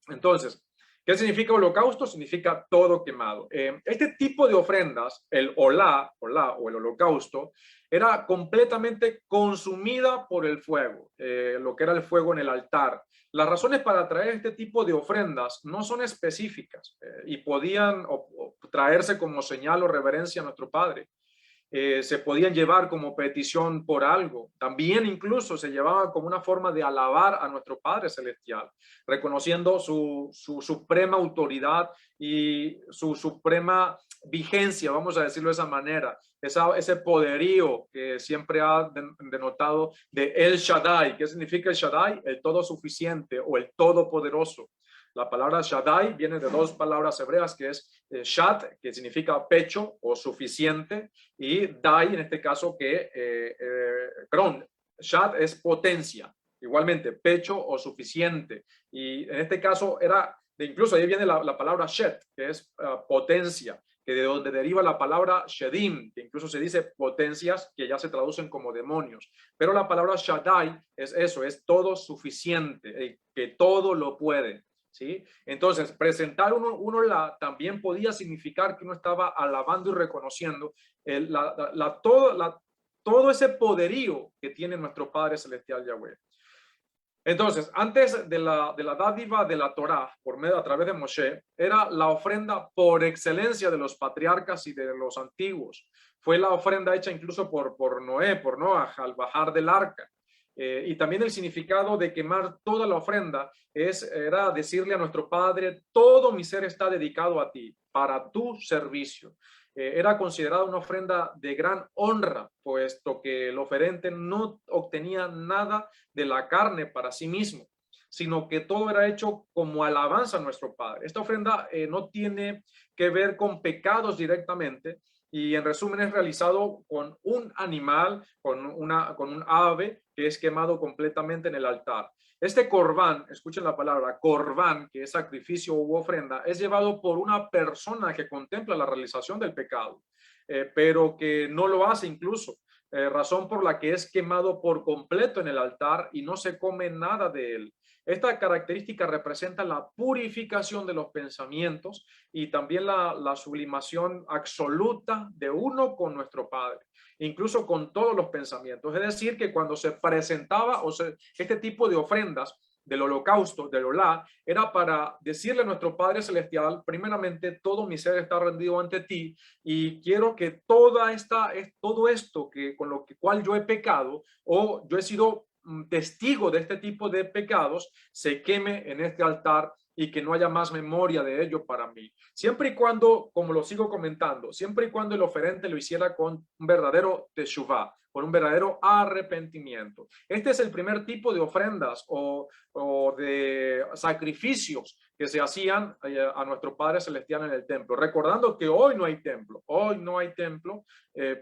Entonces, ¿qué significa holocausto? Significa todo quemado. Este tipo de ofrendas, el olá o el holocausto, era completamente consumida por el fuego, lo que era el fuego en el altar. Las razones para traer este tipo de ofrendas no son específicas y podían traerse como señal o reverencia a nuestro Padre. Se podían llevar como petición por algo. También incluso se llevaba como una forma de alabar a nuestro Padre Celestial, reconociendo su suprema autoridad y su suprema vigencia, vamos a decirlo de esa manera, ese poderío que siempre ha denotado de El Shaddai. ¿Qué significa El Shaddai? El todo suficiente o el todopoderoso. La palabra Shaddai viene de dos palabras hebreas, que es Shad, que significa pecho o suficiente, y Dai, en este caso, perdón, Shad es potencia, igualmente pecho o suficiente. Y en este caso incluso ahí viene la palabra Shet, que es potencia, que de donde deriva la palabra Shedim, que incluso se dice potencias, que ya se traducen como demonios. Pero la palabra Shaddai es eso, es todo suficiente, que todo lo puede. ¿Sí? Entonces, presentar uno también podía significar que uno estaba alabando y reconociendo todo ese poderío que tiene nuestro Padre Celestial Yahweh. Entonces, antes de la dádiva de la Torá, a través de Moshe, era la ofrenda por excelencia de los patriarcas y de los antiguos. Fue la ofrenda hecha incluso por Noah, al bajar del arca. Y también el significado de quemar toda la ofrenda era decirle a nuestro Padre: todo mi ser está dedicado a ti, para tu servicio. Era considerada una ofrenda de gran honra, puesto que el oferente no obtenía nada de la carne para sí mismo, sino que todo era hecho como alabanza a nuestro Padre. Esta ofrenda no tiene que ver con pecados directamente, y en resumen es realizado con un animal, con un ave que es quemado completamente en el altar. Este corbán, escuchen la palabra corbán, que es sacrificio u ofrenda, es llevado por una persona que contempla la realización del pecado, pero que no lo hace incluso, razón por la que es quemado por completo en el altar y no se come nada de él. Esta característica representa la purificación de los pensamientos y también la sublimación absoluta de uno con nuestro Padre, incluso con todos los pensamientos. Es decir, que cuando se presentaba este tipo de ofrendas del holocausto, del olá, era para decirle a nuestro Padre Celestial: primeramente, todo mi ser está rendido ante ti, y quiero que todo esto con lo cual yo he pecado, o yo he sido testigo de este tipo de pecados, se queme en este altar y que no haya más memoria de ello para mí. Siempre y cuando, como lo sigo comentando, siempre y cuando el oferente lo hiciera con un verdadero teshuvah, con un verdadero arrepentimiento. Este es el primer tipo de ofrendas o de sacrificios que se hacían a nuestro Padre Celestial en el templo. Recordando que hoy no hay templo,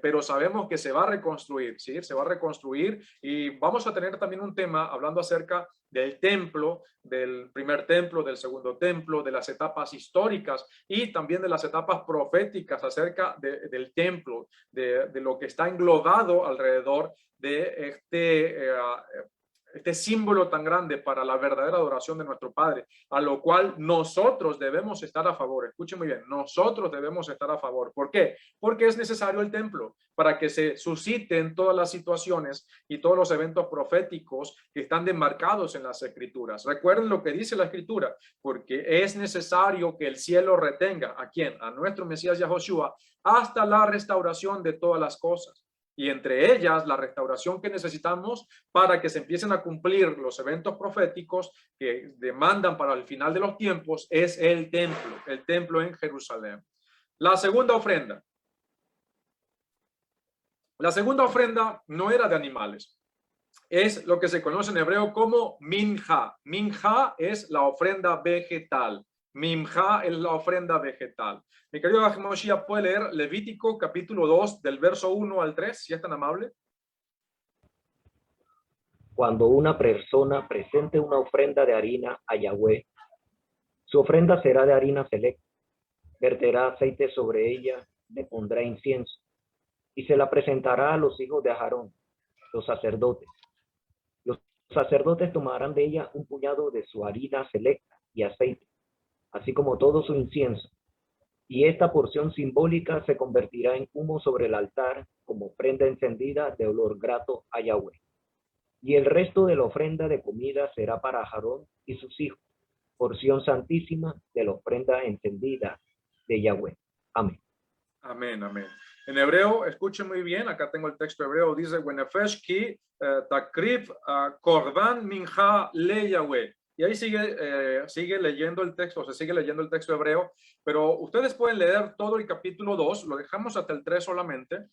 pero sabemos que se va a reconstruir, ¿sí? Se va a reconstruir, y vamos a tener también un tema hablando acerca del templo, del primer templo, del segundo templo, de las etapas históricas y también de las etapas proféticas acerca del templo, de lo que está englobado alrededor de este símbolo tan grande para la verdadera adoración de nuestro Padre, a lo cual nosotros debemos estar a favor. Escuchen muy bien, nosotros debemos estar a favor. ¿Por qué? Porque es necesario el templo para que se susciten todas las situaciones y todos los eventos proféticos que están demarcados en las Escrituras. Recuerden lo que dice la Escritura: porque es necesario que el cielo retenga ¿a quién? A nuestro Mesías Yahoshua, hasta la restauración de todas las cosas. Y entre ellas la restauración que necesitamos para que se empiecen a cumplir los eventos proféticos que demandan para el final de los tiempos es el templo en Jerusalén. La segunda ofrenda La segunda ofrenda no era de animales. Es lo que se conoce en hebreo como minja. Minja es la ofrenda vegetal. Minja es la ofrenda vegetal. Mi querido Moshiach, ¿puede leer Levítico capítulo 2 del verso 1 al 3, si es tan amable? Cuando una persona presente una ofrenda de harina a Yahweh, su ofrenda será de harina selecta. Verterá aceite sobre ella, le pondrá incienso y se la presentará a los hijos de Aarón, los sacerdotes. Los sacerdotes tomarán de ella un puñado de su harina selecta y aceite, así como todo su incienso, y esta porción simbólica se convertirá en humo sobre el altar como prenda encendida de olor grato a Yahweh. Y el resto de la ofrenda de comida será para Aarón y sus hijos, porción santísima de la ofrenda encendida de Yahweh. Amén. Amén, amén. En hebreo, escuchen muy bien, acá tengo el texto hebreo, dice, Wenefesh ki takrif korban mincha le Yahweh. Y ahí sigue leyendo el texto, se sigue leyendo el texto hebreo, pero ustedes pueden leer todo el capítulo 2, lo dejamos hasta el 3 solamente,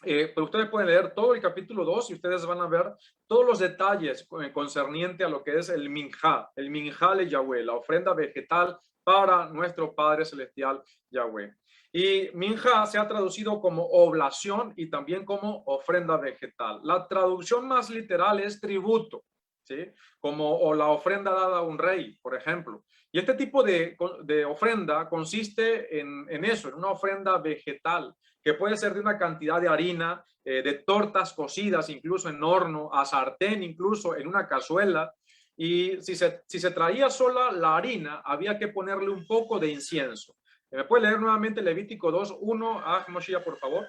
pero ustedes pueden leer todo el capítulo 2 y ustedes van a ver todos los detalles concerniente a lo que es el minja le Yahweh, la ofrenda vegetal para nuestro Padre Celestial Yahweh. Y minja se ha traducido como oblación y también como ofrenda vegetal. La traducción más literal es tributo, ¿sí? Como o la ofrenda dada a un rey, por ejemplo. Y este tipo de ofrenda consiste en eso, en una ofrenda vegetal, que puede ser de una cantidad de harina, de tortas cocidas, incluso en horno, a sartén, incluso en una cazuela. Y si se traía sola la harina, había que ponerle un poco de incienso. ¿Me puede leer nuevamente Levítico 2:1 a Moshiach, por favor?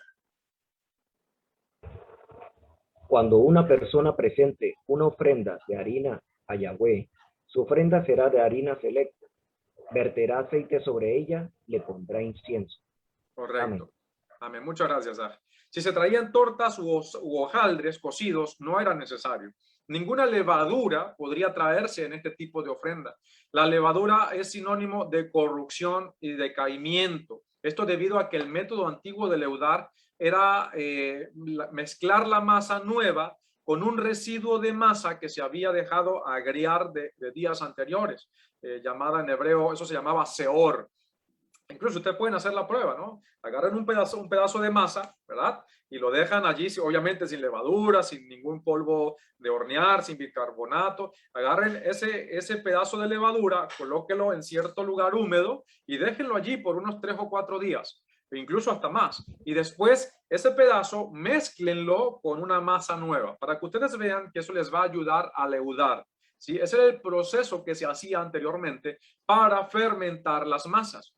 Cuando una persona presente una ofrenda de harina a Yahweh, su ofrenda será de harina selecta. Verterá aceite sobre ella, le pondrá incienso. Correcto. Amén. Amén. Muchas gracias, Zach. Si se traían tortas u hojaldres cocidos, no era necesario. Ninguna levadura podría traerse en este tipo de ofrenda. La levadura es sinónimo de corrupción y decaimiento. Esto debido a que el método antiguo de leudar era mezclar la masa nueva con un residuo de masa que se había dejado agriar de días anteriores, llamada en hebreo, eso se llamaba seor. Incluso ustedes pueden hacer la prueba, ¿no? Agarran un pedazo de masa, ¿verdad? Y lo dejan allí, obviamente sin levadura, sin ningún polvo de hornear, sin bicarbonato. Agarren ese pedazo de levadura, colóquelo en cierto lugar húmedo y déjenlo allí por unos 3 o 4 días, e incluso hasta más. Y después ese pedazo, mézclenlo con una masa nueva para que ustedes vean que eso les va a ayudar a leudar. ¿Sí? Ese era el proceso que se hacía anteriormente para fermentar las masas.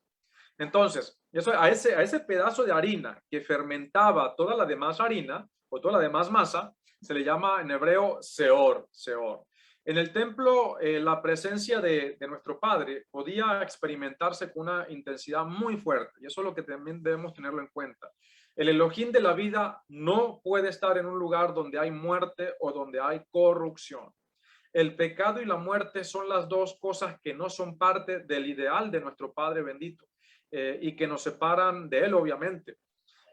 Entonces, a ese pedazo de harina que fermentaba toda la demás harina o toda la demás masa, se le llama en hebreo seor. En el templo, la presencia de nuestro Padre podía experimentarse con una intensidad muy fuerte, y eso es lo que también debemos tenerlo en cuenta. El Elohim de la vida no puede estar en un lugar donde hay muerte o donde hay corrupción. El pecado y la muerte son las dos cosas que no son parte del ideal de nuestro Padre bendito. Y que nos separan de él, obviamente.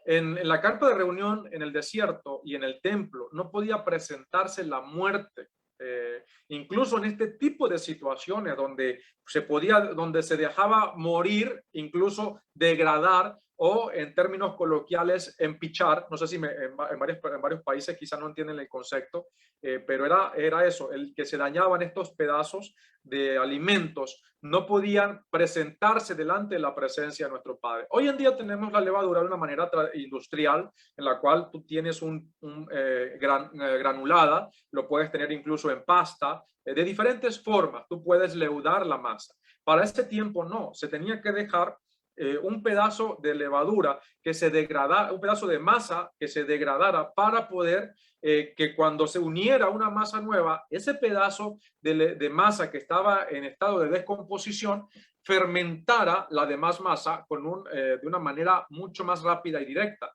En la carpa de reunión en el desierto y en el templo no podía presentarse la muerte. Incluso en este tipo de situaciones donde se dejaba morir, incluso degradar o en términos coloquiales empichar, no sé si en varios países quizás no entienden el concepto, pero era eso, el que se dañaban estos pedazos de alimentos, no podían presentarse delante de la presencia de nuestro Padre. Hoy en día tenemos la levadura de una manera industrial en la cual tú tienes granulada, lo puedes tener incluso en pasta, de diferentes formas, tú puedes leudar la masa. Para este tiempo no, se tenía que dejar un pedazo de levadura que se degradara, un pedazo de masa que se degradara para poder que cuando se uniera una masa nueva, ese pedazo de masa que estaba en estado de descomposición fermentara la demás masa de una manera mucho más rápida y directa.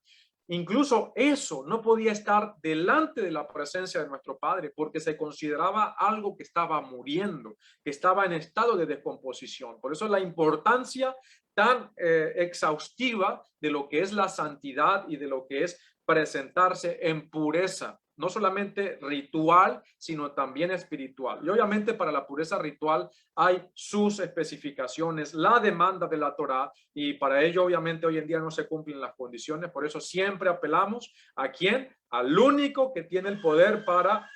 Incluso eso no podía estar delante de la presencia de nuestro Padre porque se consideraba algo que estaba muriendo, que estaba en estado de descomposición. Por eso la importancia tan exhaustiva de lo que es la santidad y de lo que es presentarse en pureza, no solamente ritual, sino también espiritual. Y obviamente para la pureza ritual hay sus especificaciones, la demanda de la Torá, y para ello obviamente hoy en día no se cumplen las condiciones. Por eso siempre apelamos ¿a quién? Al único que tiene el poder para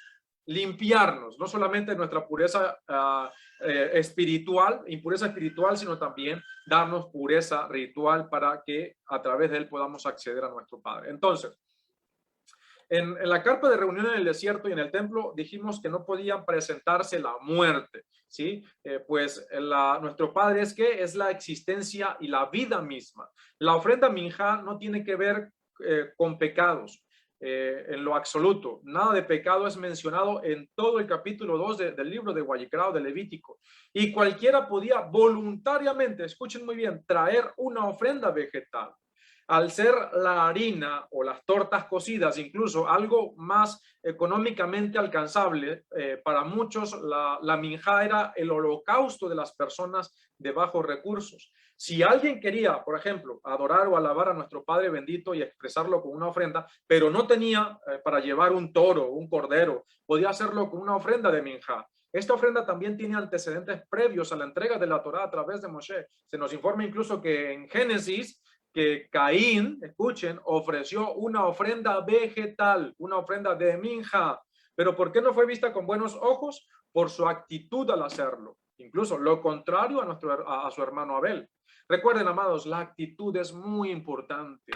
limpiarnos, no solamente nuestra pureza espiritual, impureza espiritual, sino también darnos pureza ritual para que a través de él podamos acceder a nuestro Padre. Entonces, en la carpa de reunión en el desierto y en el templo dijimos que no podían presentarse la muerte, ¿sí? Pues nuestro Padre es la existencia y la vida misma. La ofrenda minjá no tiene que ver con pecados. En lo absoluto, nada de pecado es mencionado en todo el capítulo 2 del libro de Vayikra o de Levítico, y cualquiera podía voluntariamente, escuchen muy bien, traer una ofrenda vegetal. Al ser la harina o las tortas cocidas incluso algo más económicamente alcanzable, para muchos la minjá era el holocausto de las personas de bajos recursos. Si alguien quería, por ejemplo, adorar o alabar a nuestro Padre bendito y expresarlo con una ofrenda, pero no tenía para llevar un toro o un cordero, podía hacerlo con una ofrenda de minjá. Esta ofrenda también tiene antecedentes previos a la entrega de la Torá a través de Moshe. Se nos informa incluso que en Génesis, que Caín, escuchen, ofreció una ofrenda vegetal, una ofrenda de minjá. Pero ¿por qué no fue vista con buenos ojos? Por su actitud al hacerlo. Incluso lo contrario a su hermano Abel. Recuerden, amados, la actitud es muy importante.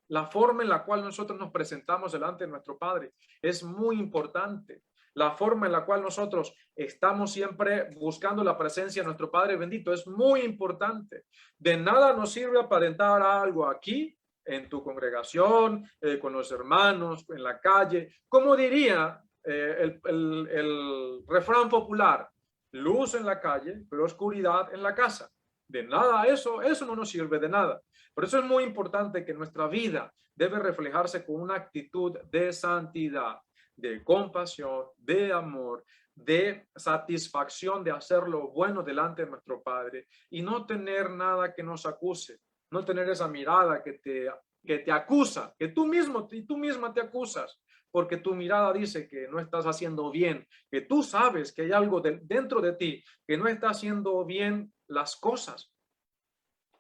La forma en la cual nosotros nos presentamos delante de nuestro Padre es muy importante. La forma en la cual nosotros estamos siempre buscando la presencia de nuestro Padre bendito es muy importante. De nada nos sirve aparentar algo aquí, en tu congregación, con los hermanos, en la calle. Como diría el refrán popular, luz en la calle, pero oscuridad en la casa. De nada, eso no nos sirve de nada. Por eso es muy importante que nuestra vida debe reflejarse con una actitud de santidad, de compasión, de amor, de satisfacción de hacer lo bueno delante de nuestro Padre y no tener nada que nos acuse, no tener esa mirada que te acusa, que tú mismo y tú misma te acusas, porque tu mirada dice que no estás haciendo bien, que tú sabes que hay algo dentro de ti que no está haciendo bien las cosas.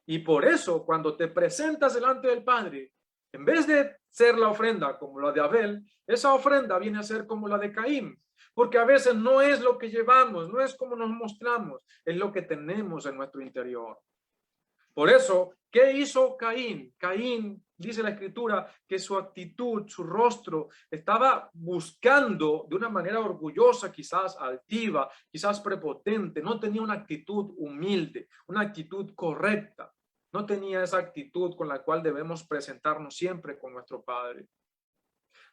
Y por eso cuando te presentas delante del Padre, en vez de ser la ofrenda como la de Abel, esa ofrenda viene a ser como la de Caín, porque a veces no es lo que llevamos, no es como nos mostramos, es lo que tenemos en nuestro interior. Por eso, ¿qué hizo Caín? Caín, dice la Escritura, que su actitud, su rostro, estaba buscando de una manera orgullosa, quizás altiva, quizás prepotente, no tenía una actitud humilde, una actitud correcta. No tenía esa actitud con la cual debemos presentarnos siempre con nuestro Padre.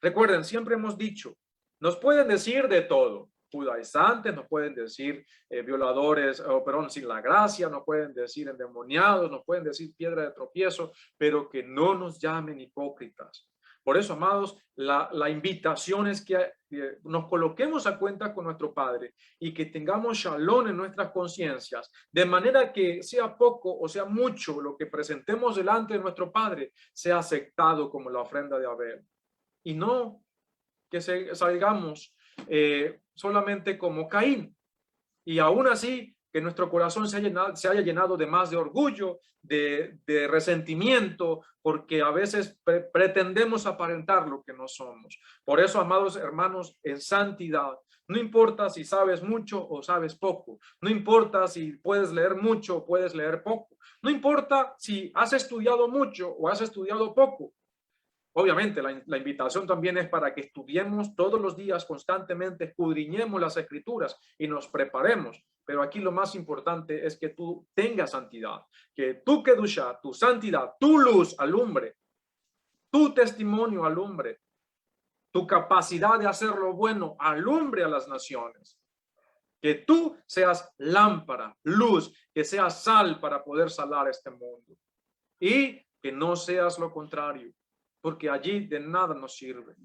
Recuerden, siempre hemos dicho, nos pueden decir de todo, judaizantes, nos pueden decir violadores, sin la gracia, nos pueden decir endemoniados, nos pueden decir piedra de tropiezo, pero que no nos llamen hipócritas. Por eso, amados, la invitación es que nos coloquemos a cuenta con nuestro Padre y que tengamos shalom en nuestras conciencias, de manera que sea poco o sea mucho lo que presentemos delante de nuestro Padre sea aceptado como la ofrenda de Abel. Y no que salgamos solamente como Caín. Y aún así, que nuestro corazón se haya llenado de más de orgullo, de resentimiento, porque a veces pretendemos aparentar lo que no somos. Por eso, amados hermanos, en santidad, no importa si sabes mucho o sabes poco, no importa si puedes leer mucho o puedes leer poco, no importa si has estudiado mucho o has estudiado poco. Obviamente, la invitación también es para que estudiemos todos los días constantemente, escudriñemos las escrituras y nos preparemos. Pero aquí lo más importante es que tú tengas santidad, que tu kedusha, tu santidad, tu luz alumbre, tu testimonio alumbre, tu capacidad de hacer lo bueno alumbre a las naciones. Que tú seas lámpara, luz, que seas sal para poder salar este mundo. Y que no seas lo contrario, porque allí de nada nos sirve.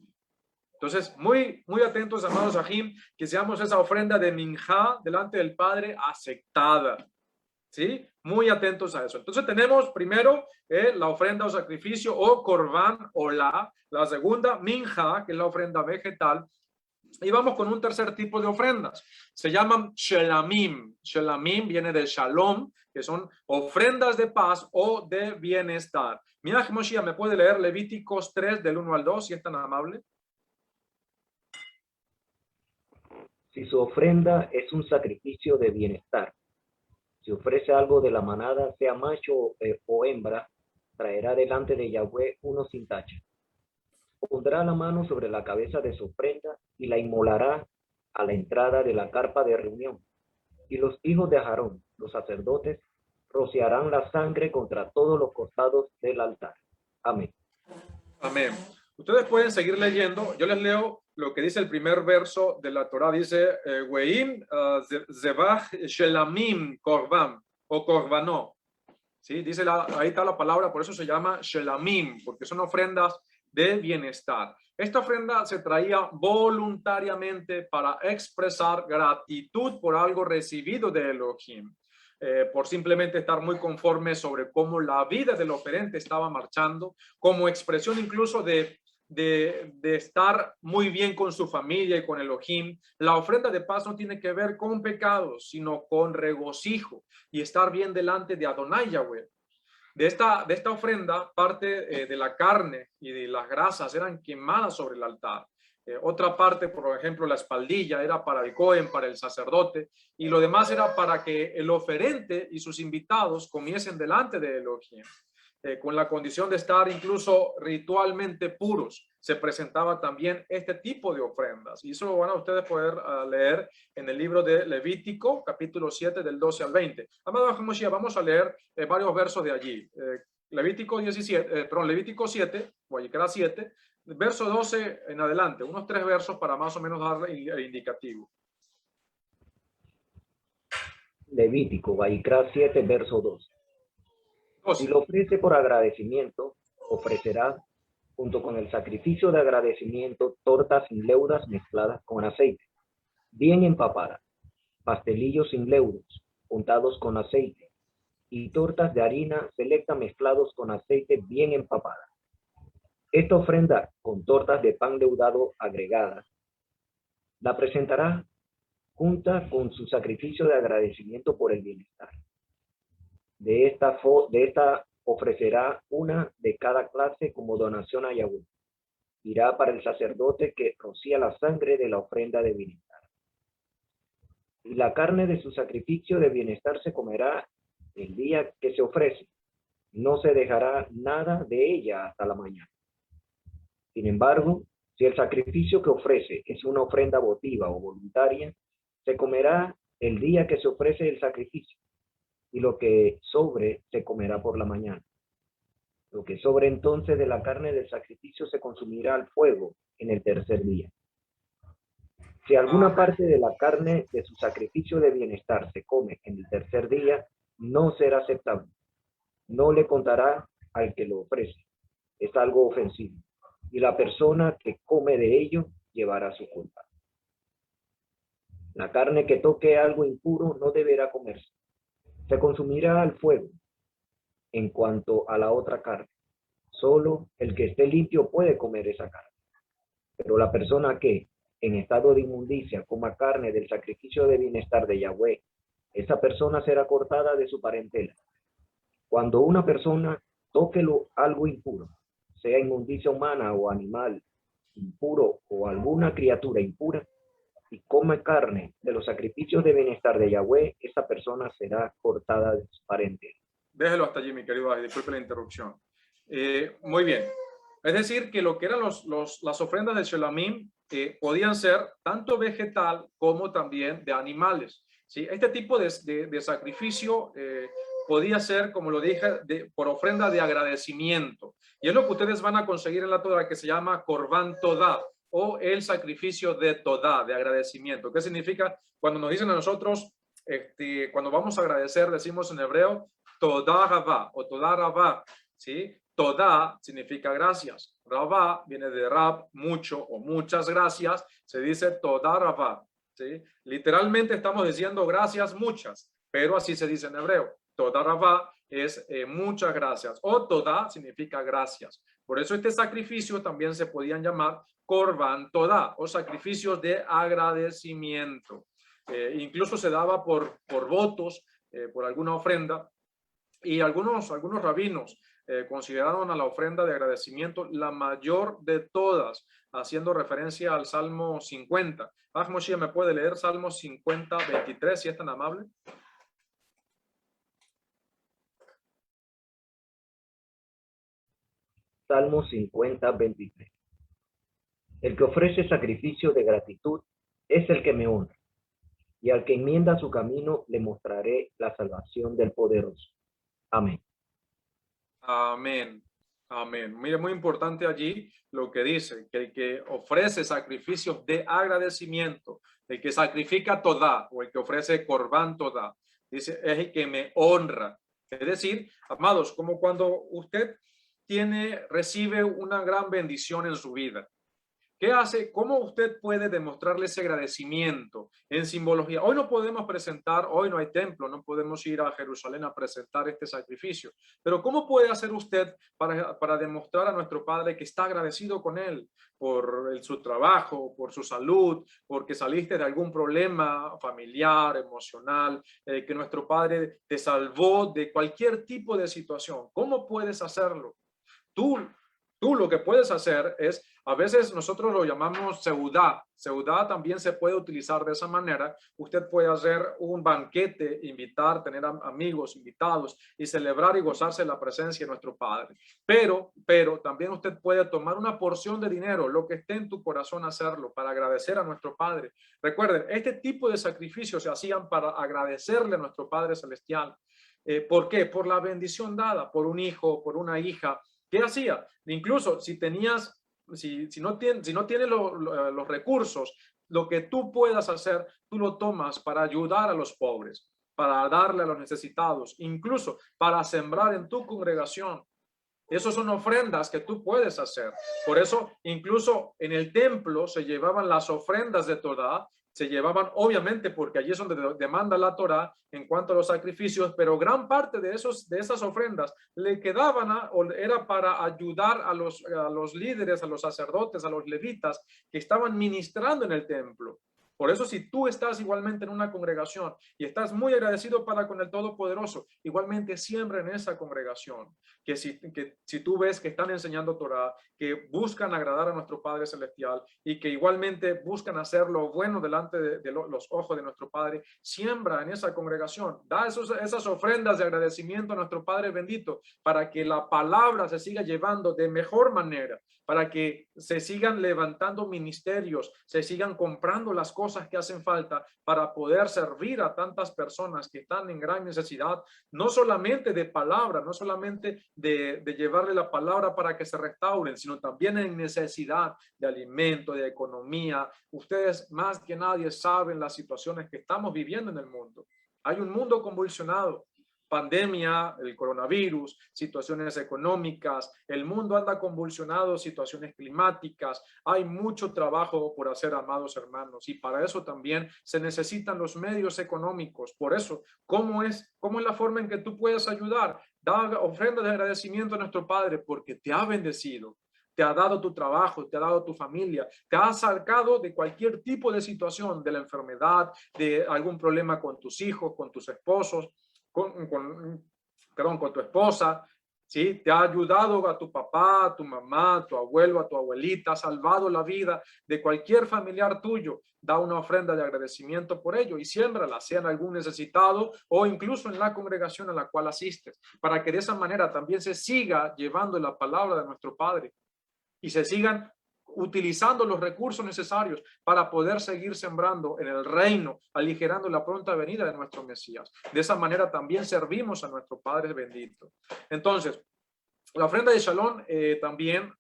Entonces, muy atentos, amados Ajim, que seamos esa ofrenda de minjá delante del Padre aceptada, ¿sí? Muy atentos a eso. Entonces tenemos primero la ofrenda o sacrificio o korban o la segunda minja, que es la ofrenda vegetal, y vamos con un tercer tipo de ofrendas. Se llaman shelamim. Shelamim viene de shalom, que son ofrendas de paz o de bienestar. Mira, Moshiach, ¿me puede leer Levíticos 3 del 1 al 2 si es tan amable? Si su ofrenda es un sacrificio de bienestar, si ofrece algo de la manada, sea macho o hembra, traerá delante de Yahweh uno sin tacha. Pondrá la mano sobre la cabeza de su ofrenda y la inmolará a la entrada de la carpa de reunión. Y los hijos de Aarón, los sacerdotes, rociarán la sangre contra todos los costados del altar. Amén. Amén. Ustedes pueden seguir leyendo. Yo les leo lo que dice el primer verso de la Torah. Dice, Weim zebach shelamim korban o korbanó. ¿Sí? Dice ahí está la palabra, por eso se llama shelamim, porque son ofrendas de bienestar. Esta ofrenda se traía voluntariamente para expresar gratitud por algo recibido de Elohim. Por simplemente estar muy conforme sobre cómo la vida del oferente estaba marchando, como expresión incluso de estar muy bien con su familia y con Elohim. La ofrenda de paz no tiene que ver con pecados, sino con regocijo y estar bien delante de Adonai Yahweh. De esta ofrenda, parte de la carne y de las grasas eran quemadas sobre el altar. Otra parte, por ejemplo, la espaldilla era para el Cohen, para el sacerdote, y lo demás era para que el oferente y sus invitados comiesen delante de Elohim. Con la condición de estar incluso ritualmente puros, se presentaba también este tipo de ofrendas. Y eso lo van a ustedes poder leer en el libro de Levítico, capítulo 7, del 12 al 20. Amado Hamoshia, vamos a leer varios versos de allí. Levítico 7, Guayicra 7, verso 12 en adelante, unos 3 versos para más o menos darle el indicativo. Levítico, Guayicra 7, verso 2. Si lo ofrece por agradecimiento, ofrecerá, junto con el sacrificio de agradecimiento, tortas sin leudas mezcladas con aceite, bien empapadas, pastelillos sin leudos, untados con aceite, y tortas de harina selecta mezclados con aceite bien empapada. Esta ofrenda con tortas de pan leudado agregadas, la presentará junta con su sacrificio de agradecimiento por el bienestar. De esta ofrecerá una de cada clase como donación a Yahweh. Irá para el sacerdote que rocía la sangre de la ofrenda de bienestar. Y la carne de su sacrificio de bienestar se comerá el día que se ofrece. No se dejará nada de ella hasta la mañana. Sin embargo, si el sacrificio que ofrece es una ofrenda votiva o voluntaria, se comerá el día que se ofrece el sacrificio. Y lo que sobre se comerá por la mañana. Lo que sobre entonces de la carne del sacrificio se consumirá al fuego en el tercer día. Si alguna parte de la carne de su sacrificio de bienestar se come en el tercer día, no será aceptable. No le contará al que lo ofrece. Es algo ofensivo. Y la persona que come de ello llevará su culpa. La carne que toque algo impuro no deberá comerse. Se consumirá al fuego. En cuanto a la otra carne, solo el que esté limpio puede comer esa carne. Pero la persona que, en estado de inmundicia, coma carne del sacrificio de bienestar de Yahweh, esa persona será cortada de su parentela. Cuando una persona toque algo impuro, sea inmundicia humana o animal impuro o alguna criatura impura, y come carne de los sacrificios de bienestar de Yahweh, esa persona será cortada de su parentela. Déjelo hasta allí, mi querido Adi, disculpe la interrupción. Muy bien. Es decir, que lo que eran las ofrendas de Shelamim podían ser tanto vegetal como también de animales. ¿Sí? Este tipo de sacrificio podía ser, como lo dije, por ofrenda de agradecimiento. Y es lo que ustedes van a conseguir en la Torah, que se llama Korban Todá, o el sacrificio de Todá, de agradecimiento. ¿Qué significa? Cuando nos dicen a nosotros, cuando vamos a agradecer, decimos en hebreo, Todá Rabá o Todá Rabá, ¿sí? Todá significa gracias. Rabá viene de Rab, mucho o muchas gracias. Se dice Todá Rabá, ¿sí? Literalmente estamos diciendo gracias muchas, pero así se dice en hebreo. Toda Rabá es muchas gracias, o Toda significa gracias. Por eso este sacrificio también se podían llamar Korban Toda, o sacrificios de agradecimiento. Incluso se daba por votos, por alguna ofrenda, y algunos rabinos consideraron a la ofrenda de agradecimiento la mayor de todas, haciendo referencia al Salmo 50. Moshe, ¿me puede leer Salmo 50, 23, si es tan amable? Salmo 50, 23. El que ofrece sacrificio de gratitud es el que me honra, y al que enmienda su camino le mostraré la salvación del poderoso. Amén. Amén. Amén. Mire, muy importante allí lo que dice, que el que ofrece sacrificios de agradecimiento, el que sacrifica Todá, o el que ofrece Corbán Todá, dice, es el que me honra. Es decir, amados, como cuando usted recibe una gran bendición en su vida. ¿Qué hace? ¿Cómo usted puede demostrarle ese agradecimiento en simbología? Hoy no podemos presentar, hoy no hay templo, no podemos ir a Jerusalén a presentar este sacrificio. Pero ¿cómo puede hacer usted para demostrar a nuestro Padre que está agradecido con Él por su trabajo, por su salud, porque saliste de algún problema familiar, emocional, que nuestro Padre te salvó de cualquier tipo de situación? ¿Cómo puedes hacerlo? Tú lo que puedes hacer es, a veces nosotros lo llamamos seudá. Seudá también se puede utilizar de esa manera. Usted puede hacer un banquete, invitar, tener amigos, invitados y celebrar y gozarse la presencia de nuestro Padre. Pero también usted puede tomar una porción de dinero, lo que esté en tu corazón, hacerlo para agradecer a nuestro Padre. Recuerden, este tipo de sacrificios se hacían para agradecerle a nuestro Padre Celestial. ¿Por qué? Por la bendición dada, por un hijo, por una hija. ¿Qué hacía? Incluso si no tienes los recursos, lo que tú puedas hacer, tú lo tomas para ayudar a los pobres, para darle a los necesitados, incluso para sembrar en tu congregación. Esas son ofrendas que tú puedes hacer. Por eso, incluso en el templo se llevaban las ofrendas de Torá, se llevaban obviamente porque allí es donde demanda la Torá en cuanto a los sacrificios, pero gran parte de esas ofrendas le quedaban era para ayudar a los líderes, a los sacerdotes, a los levitas que estaban ministrando en el templo. Por eso, si tú estás igualmente en una congregación y estás muy agradecido con el Todopoderoso, igualmente siembra en esa congregación. Que si tú ves que están enseñando Torah, que buscan agradar a nuestro Padre Celestial y que igualmente buscan hacer lo bueno delante de los ojos de nuestro Padre, siembra en esa congregación. Da esas ofrendas de agradecimiento a nuestro Padre bendito para que la palabra se siga llevando de mejor manera, para que se sigan levantando ministerios, se sigan comprando las cosas que hacen falta para poder servir a tantas personas que están en gran necesidad, no solamente de palabra, no solamente de llevarle la palabra para que se restauren, sino también en necesidad de alimento, de economía. Ustedes más que nadie saben las situaciones que estamos viviendo en el mundo. Hay un mundo convulsionado. Pandemia, el coronavirus, situaciones económicas, el mundo anda convulsionado, situaciones climáticas, hay mucho trabajo por hacer, amados hermanos, y para eso también se necesitan los medios económicos. Por eso, ¿cómo es la forma en que tú puedes ayudar? Da ofrendas de agradecimiento a nuestro Padre porque te ha bendecido, te ha dado tu trabajo, te ha dado tu familia, te ha sacado de cualquier tipo de situación, de la enfermedad, de algún problema con tus hijos, con tus esposos, con tu esposa, ¿sí? Te ha ayudado a tu papá, a tu mamá, a tu abuelo, a tu abuelita, ha salvado la vida de cualquier familiar tuyo. Da una ofrenda de agradecimiento por ello y siémbrala, sea en algún necesitado o incluso en la congregación a la cual asistes, para que de esa manera también se siga llevando la palabra de nuestro Padre y se sigan utilizando los recursos necesarios para poder seguir sembrando en el reino, aligerando la pronta venida de nuestro Mesías. De esa manera también servimos a nuestro Padre bendito. Entonces, la ofrenda de Shalom también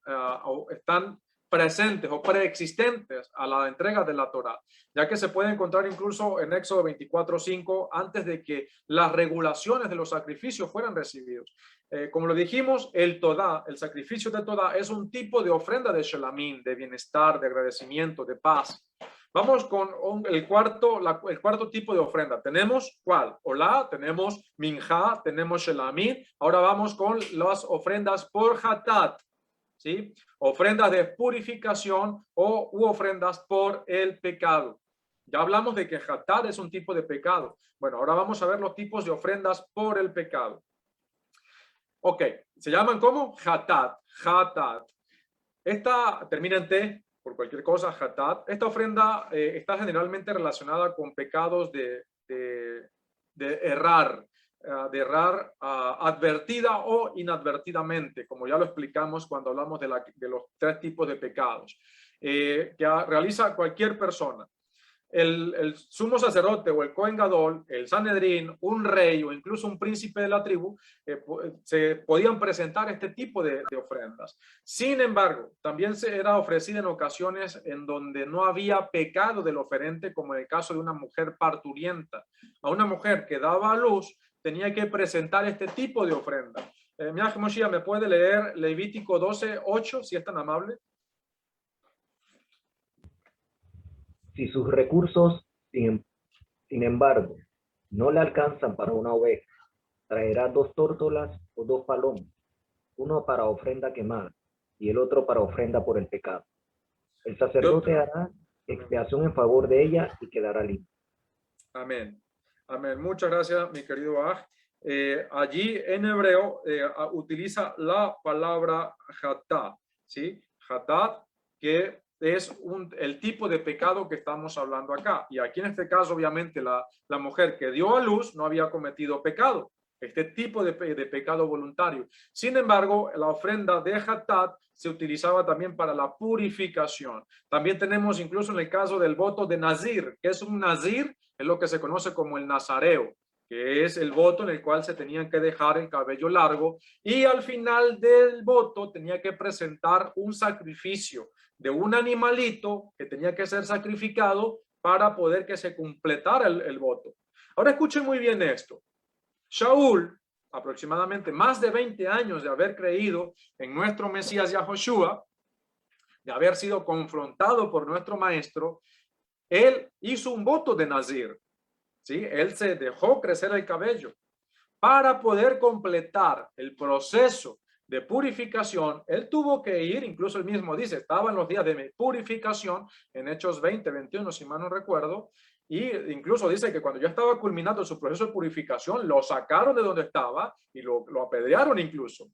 están presentes o preexistentes a la entrega de la Torá, ya que se puede encontrar incluso en Éxodo 24:5 antes de que las regulaciones de los sacrificios fueran recibidos. Como lo dijimos, el Todá, el sacrificio de Todá es un tipo de ofrenda de Shelamim, de bienestar, de agradecimiento, de paz. Vamos con el cuarto tipo de ofrenda. Tenemos ¿cuál? Olá, tenemos minjá, tenemos shelamit. Ahora vamos con las ofrendas por hatat, ¿sí? Ofrendas de purificación u ofrendas por el pecado. Ya hablamos de que hatat es un tipo de pecado. Bueno, ahora vamos a ver los tipos de ofrendas por el pecado. Ok, se llaman como hatat, hatat. Esta termina en T, por cualquier cosa, hatat. Esta ofrenda está generalmente relacionada con pecados de errar, advertida o inadvertidamente, como ya lo explicamos cuando hablamos de los tres tipos de pecados que realiza cualquier persona. El sumo sacerdote o el Cohen Gadol, el Sanedrín, un rey o incluso un príncipe de la tribu, se podían presentar este tipo de ofrendas. Sin embargo, también se era ofrecida en ocasiones en donde no había pecado del oferente, como en el caso de una mujer parturienta. A una mujer que daba a luz tenía que presentar este tipo de ofrenda. Miaj Moshiach, ¿me puede leer Levítico 12:8, si es tan amable? Si sus recursos, sin embargo, no le alcanzan para una oveja, traerá 2 tórtolas o 2 palomos, uno para ofrenda quemada y el otro para ofrenda por el pecado. El sacerdote hará expiación en favor de ella y quedará limpio. Amén. Amén. Muchas gracias, mi querido Aj. Allí en hebreo utiliza la palabra hatá, ¿sí? Hatá, que es el tipo de pecado que estamos hablando acá. Y aquí en este caso, obviamente, la mujer que dio a luz no había cometido pecado, este tipo de pecado voluntario. Sin embargo, la ofrenda de hatat se utilizaba también para la purificación. También tenemos incluso en el caso del voto de nazir, que es un nazir, es lo que se conoce como el nazareo, que es el voto en el cual se tenían que dejar el cabello largo y al final del voto tenía que presentar un sacrificio de un animalito que tenía que ser sacrificado para poder que se completara el voto. Ahora escuchen muy bien esto. Shaul, aproximadamente más de 20 años de haber creído en nuestro Mesías Yahoshua, de haber sido confrontado por nuestro maestro, él hizo un voto de nazir, ¿sí? Él se dejó crecer el cabello para poder completar el proceso de purificación. Él tuvo que ir, incluso él mismo dice, estaba en los días de purificación en Hechos 20:21, si mal no recuerdo, y incluso dice que cuando ya estaba culminando su proceso de purificación, lo sacaron de donde estaba y lo apedrearon incluso.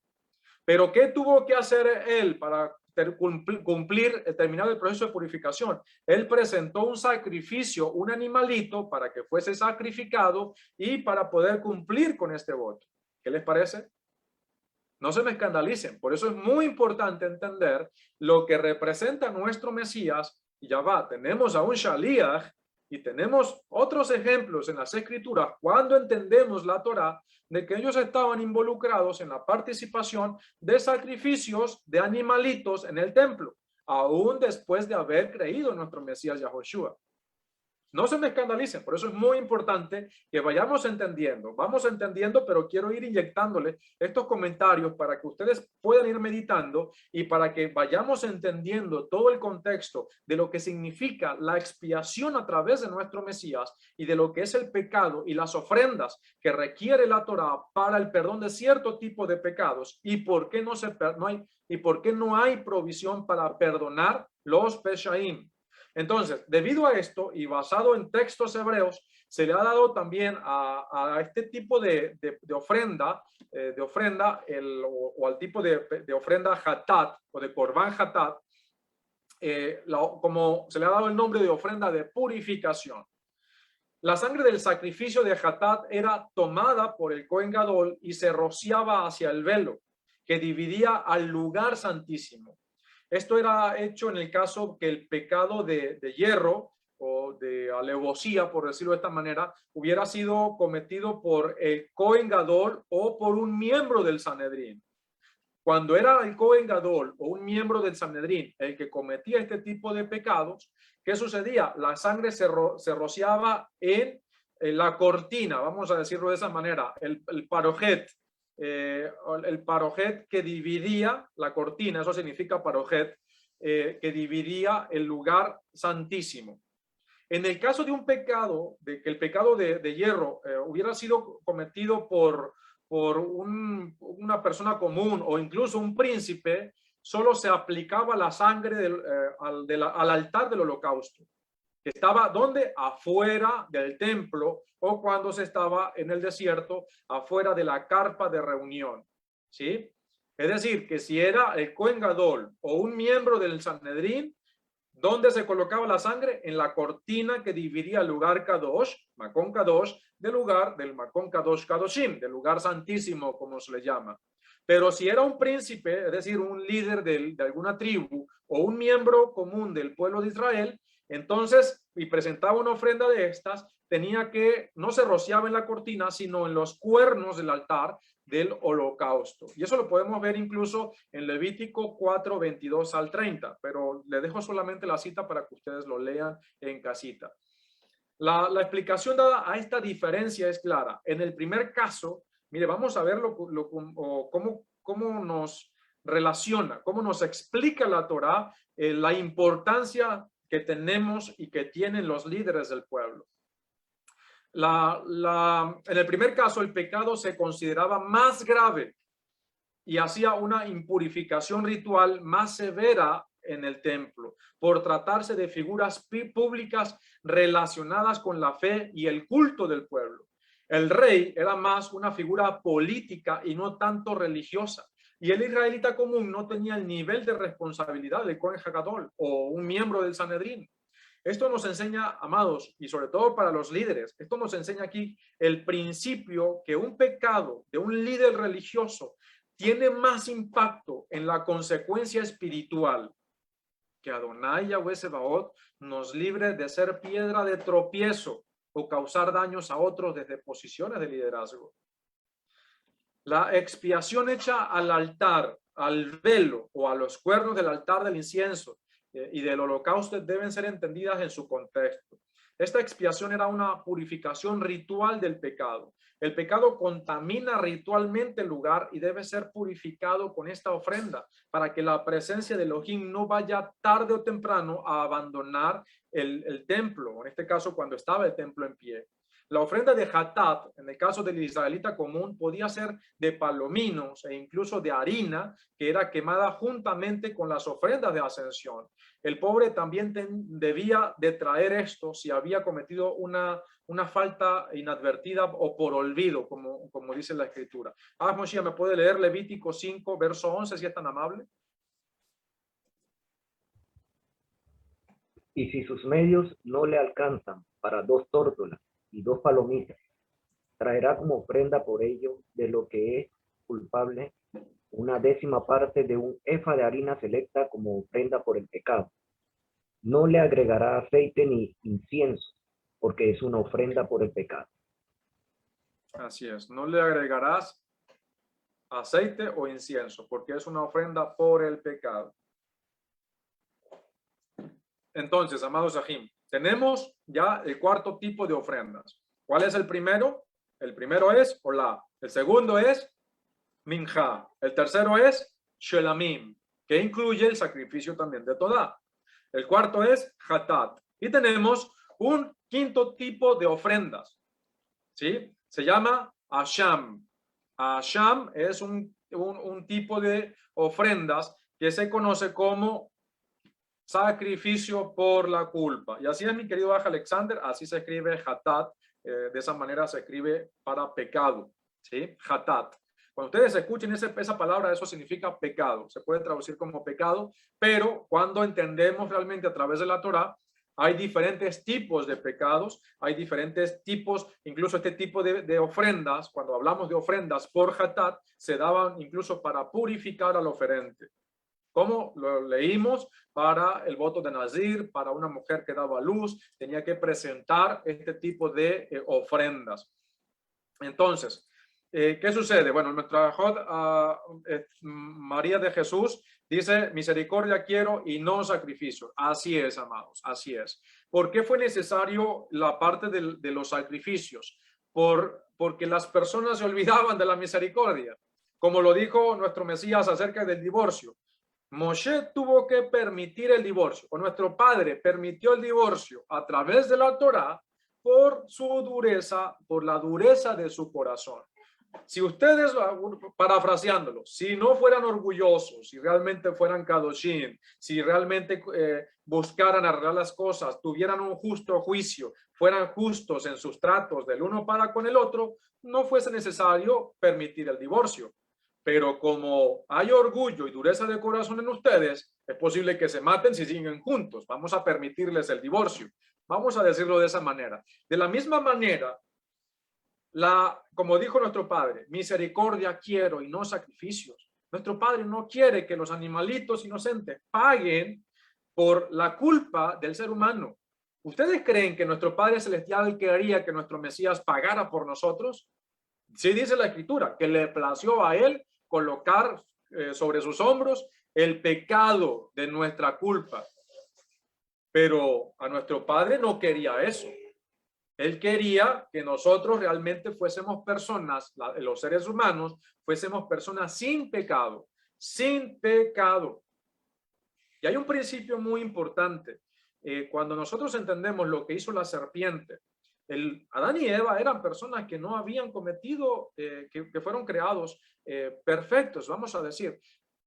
Pero ¿qué tuvo que hacer él para terminar el proceso de purificación? Él presentó un sacrificio, un animalito para que fuese sacrificado y para poder cumplir con este voto. ¿Qué les parece? No se me escandalicen. Por eso es muy importante entender lo que representa nuestro Mesías. Y ya va, tenemos a un Shaliach y tenemos otros ejemplos en las escrituras cuando entendemos la Torá de que ellos estaban involucrados en la participación de sacrificios de animalitos en el templo, aún después de haber creído en nuestro Mesías Yahoshua. No se me escandalicen, por eso es muy importante que vayamos entendiendo. Vamos entendiendo, pero quiero ir inyectándole estos comentarios para que ustedes puedan ir meditando y para que vayamos entendiendo todo el contexto de lo que significa la expiación a través de nuestro Mesías y de lo que es el pecado y las ofrendas que requiere la Torá para el perdón de cierto tipo de pecados y por qué no hay provisión para perdonar los peshaim. Entonces, debido a esto y basado en textos hebreos, se le ha dado también a este tipo de ofrenda, o al tipo de ofrenda hatat o de korban hatat, como se le ha dado el nombre de ofrenda de purificación. La sangre del sacrificio de hatat era tomada por el Cohen Gadol y se rociaba hacia el velo que dividía al lugar santísimo. Esto era hecho en el caso que el pecado de hierro o de alevosía, por decirlo de esta manera, hubiera sido cometido por el Cohen Gadol o por un miembro del Sanedrín. Cuando era el Cohen Gadol o un miembro del Sanedrín el que cometía este tipo de pecados, ¿qué sucedía? La sangre se rociaba en la cortina, vamos a decirlo de esa manera, el parojet. El parojet que dividía la cortina, eso significa parojet, que dividía el lugar santísimo. En el caso de un pecado, de que el pecado de hierro hubiera sido cometido por una persona común o incluso un príncipe, solo se aplicaba la sangre al altar del holocausto, que estaba ¿dónde? Afuera del templo, o cuando se estaba en el desierto, afuera de la carpa de reunión, ¿sí? Es decir, que si era el Cohen Gadol o un miembro del Sanedrín, ¿dónde se colocaba la sangre? En la cortina que dividía el lugar Kadosh, Makon Kadosh, del lugar del Makon Kadosh Kadoshim, del lugar santísimo, como se le llama. Pero si era un príncipe, es decir, un líder de alguna tribu o un miembro común del pueblo de Israel, entonces, y presentaba una ofrenda de estas, tenía que, no se rociaba en la cortina, sino en los cuernos del altar del holocausto. Y eso lo podemos ver incluso en Levítico 4, 22 al 30, pero le dejo solamente la cita para que ustedes lo lean en casita. La explicación dada a esta diferencia es clara. En el primer caso, mire, vamos a ver cómo nos relaciona, cómo nos explica la Torá la importancia que tenemos y que tienen los líderes del pueblo. En el primer caso, el pecado se consideraba más grave y hacía una impurificación ritual más severa en el templo, por tratarse de figuras públicas relacionadas con la fe y el culto del pueblo. El rey era más una figura política y no tanto religiosa. Y el israelita común no tenía el nivel de responsabilidad del Cohen Hagadol o un miembro del Sanedrín. Esto nos enseña, amados, y sobre todo para los líderes, esto nos enseña aquí el principio que un pecado de un líder religioso tiene más impacto en la consecuencia espiritual que Adonai Yahweh Sebaot nos libre de ser piedra de tropiezo o causar daños a otros desde posiciones de liderazgo. La expiación hecha al altar, al velo o a los cuernos del altar del incienso y del holocausto deben ser entendidas en su contexto. Esta expiación era una purificación ritual del pecado. El pecado contamina ritualmente el lugar y debe ser purificado con esta ofrenda para que la presencia de Elohim no vaya tarde o temprano a abandonar el templo, en este caso cuando estaba el templo en pie. La ofrenda de Hatat, en el caso del israelita común, podía ser de palominos e incluso de harina, que era quemada juntamente con las ofrendas de ascensión. El pobre también debía de traer esto si había cometido una falta inadvertida o por olvido, como dice la escritura. Moshe, ¿me puede leer Levítico 5, verso 11, si es tan amable? Y si sus medios no le alcanzan para 2 tórtolas y 2 palomitas, traerá como ofrenda por ello de lo que es culpable una 10ª parte de un efa de harina selecta como ofrenda por el pecado. No le agregará aceite ni incienso, porque es una ofrenda por el pecado. Así es, no le agregarás aceite o incienso, porque es una ofrenda por el pecado. Entonces, amados Sahim, tenemos ya el cuarto tipo de ofrendas. ¿Cuál es el primero? El primero es Olá. El segundo es Minja. El tercero es Shelamim, que incluye el sacrificio también de Todá. El cuarto es Hatat. Y tenemos un quinto tipo de ofrendas, ¿sí? Se llama Asham. Asham es un tipo de ofrendas que se conoce como sacrificio por la culpa. Y así es, mi querido Alexander, así se escribe Hatat, de esa manera se escribe para pecado, ¿sí? Hatat. Cuando ustedes escuchen esa palabra, eso significa pecado. Se puede traducir como pecado, pero cuando entendemos realmente a través de la Torá, hay diferentes tipos de pecados, hay diferentes tipos, incluso este tipo de ofrendas, cuando hablamos de ofrendas por Hatat, se daban incluso para purificar al oferente. Como lo leímos, para el voto de Nazir, para una mujer que daba luz, tenía que presentar este tipo de ofrendas. Entonces, ¿qué sucede? Bueno, nuestra María de Jesús dice, misericordia quiero y no sacrificio. Así es, amados, así es. ¿Por qué fue necesario la parte de los sacrificios? Porque las personas se olvidaban de la misericordia. Como lo dijo nuestro Mesías acerca del divorcio. Moshe tuvo que permitir el divorcio, o nuestro padre permitió el divorcio a través de la Torá por su dureza, por la dureza de su corazón. Si ustedes, parafraseándolo, si no fueran orgullosos, si realmente fueran kadoshim, si realmente buscaran arreglar las cosas, tuvieran un justo juicio, fueran justos en sus tratos del uno para con el otro, no fuese necesario permitir el divorcio. Pero como hay orgullo y dureza de corazón en ustedes, es posible que se maten si siguen juntos. Vamos a permitirles el divorcio. Vamos a decirlo de esa manera. De la misma manera, como dijo nuestro padre, misericordia quiero y no sacrificios. Nuestro padre no quiere que los animalitos inocentes paguen por la culpa del ser humano. ¿Ustedes creen que nuestro Padre Celestial quería que nuestro Mesías pagara por nosotros? Sí dice la Escritura, que le plació a él colocar sobre sus hombros el pecado de nuestra culpa. Pero a nuestro Padre no quería eso. Él quería que nosotros realmente fuésemos personas, los seres humanos, fuésemos personas sin pecado, sin pecado. Y hay un principio muy importante. Cuando nosotros entendemos lo que hizo la serpiente, Adán y Eva eran personas que no habían cometido, que fueron creados perfectos, vamos a decir.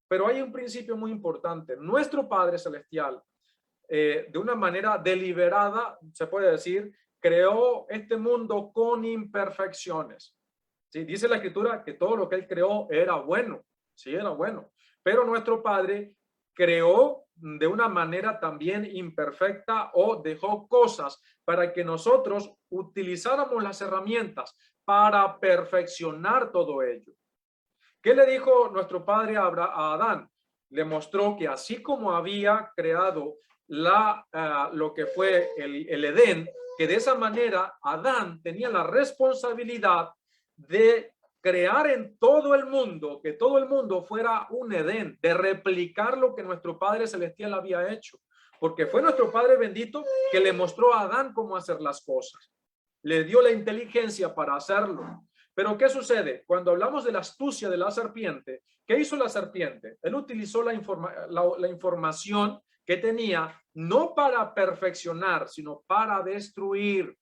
Pero hay un principio muy importante. Nuestro Padre Celestial, de una manera deliberada, se puede decir, creó este mundo con imperfecciones. ¿Sí? Dice la Escritura que todo lo que Él creó era bueno. Sí, era bueno. Pero nuestro Padre creó de una manera también imperfecta o dejó cosas para que nosotros utilizáramos las herramientas para perfeccionar todo ello. ¿Qué le dijo nuestro padre a Adán? Le mostró que así como había creado lo que fue el Edén, que de esa manera Adán tenía la responsabilidad de crear en todo el mundo, que todo el mundo fuera un Edén, de replicar lo que nuestro Padre Celestial había hecho, porque fue nuestro Padre bendito que le mostró a Adán cómo hacer las cosas, le dio la inteligencia para hacerlo. Pero ¿qué sucede? Cuando hablamos de la astucia de la serpiente, ¿qué hizo la serpiente? Él utilizó la información que tenía no para perfeccionar, sino para destruir.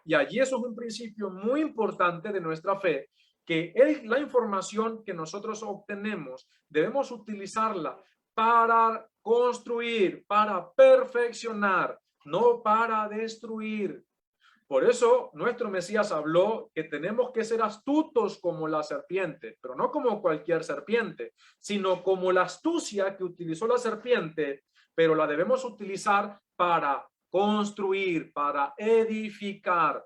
Y allí eso es un principio muy importante de nuestra fe, que la información que nosotros obtenemos debemos utilizarla para construir, para perfeccionar, no para destruir. Por eso nuestro Mesías habló que tenemos que ser astutos como la serpiente, pero no como cualquier serpiente, sino como la astucia que utilizó la serpiente, pero la debemos utilizar para construir, para edificar,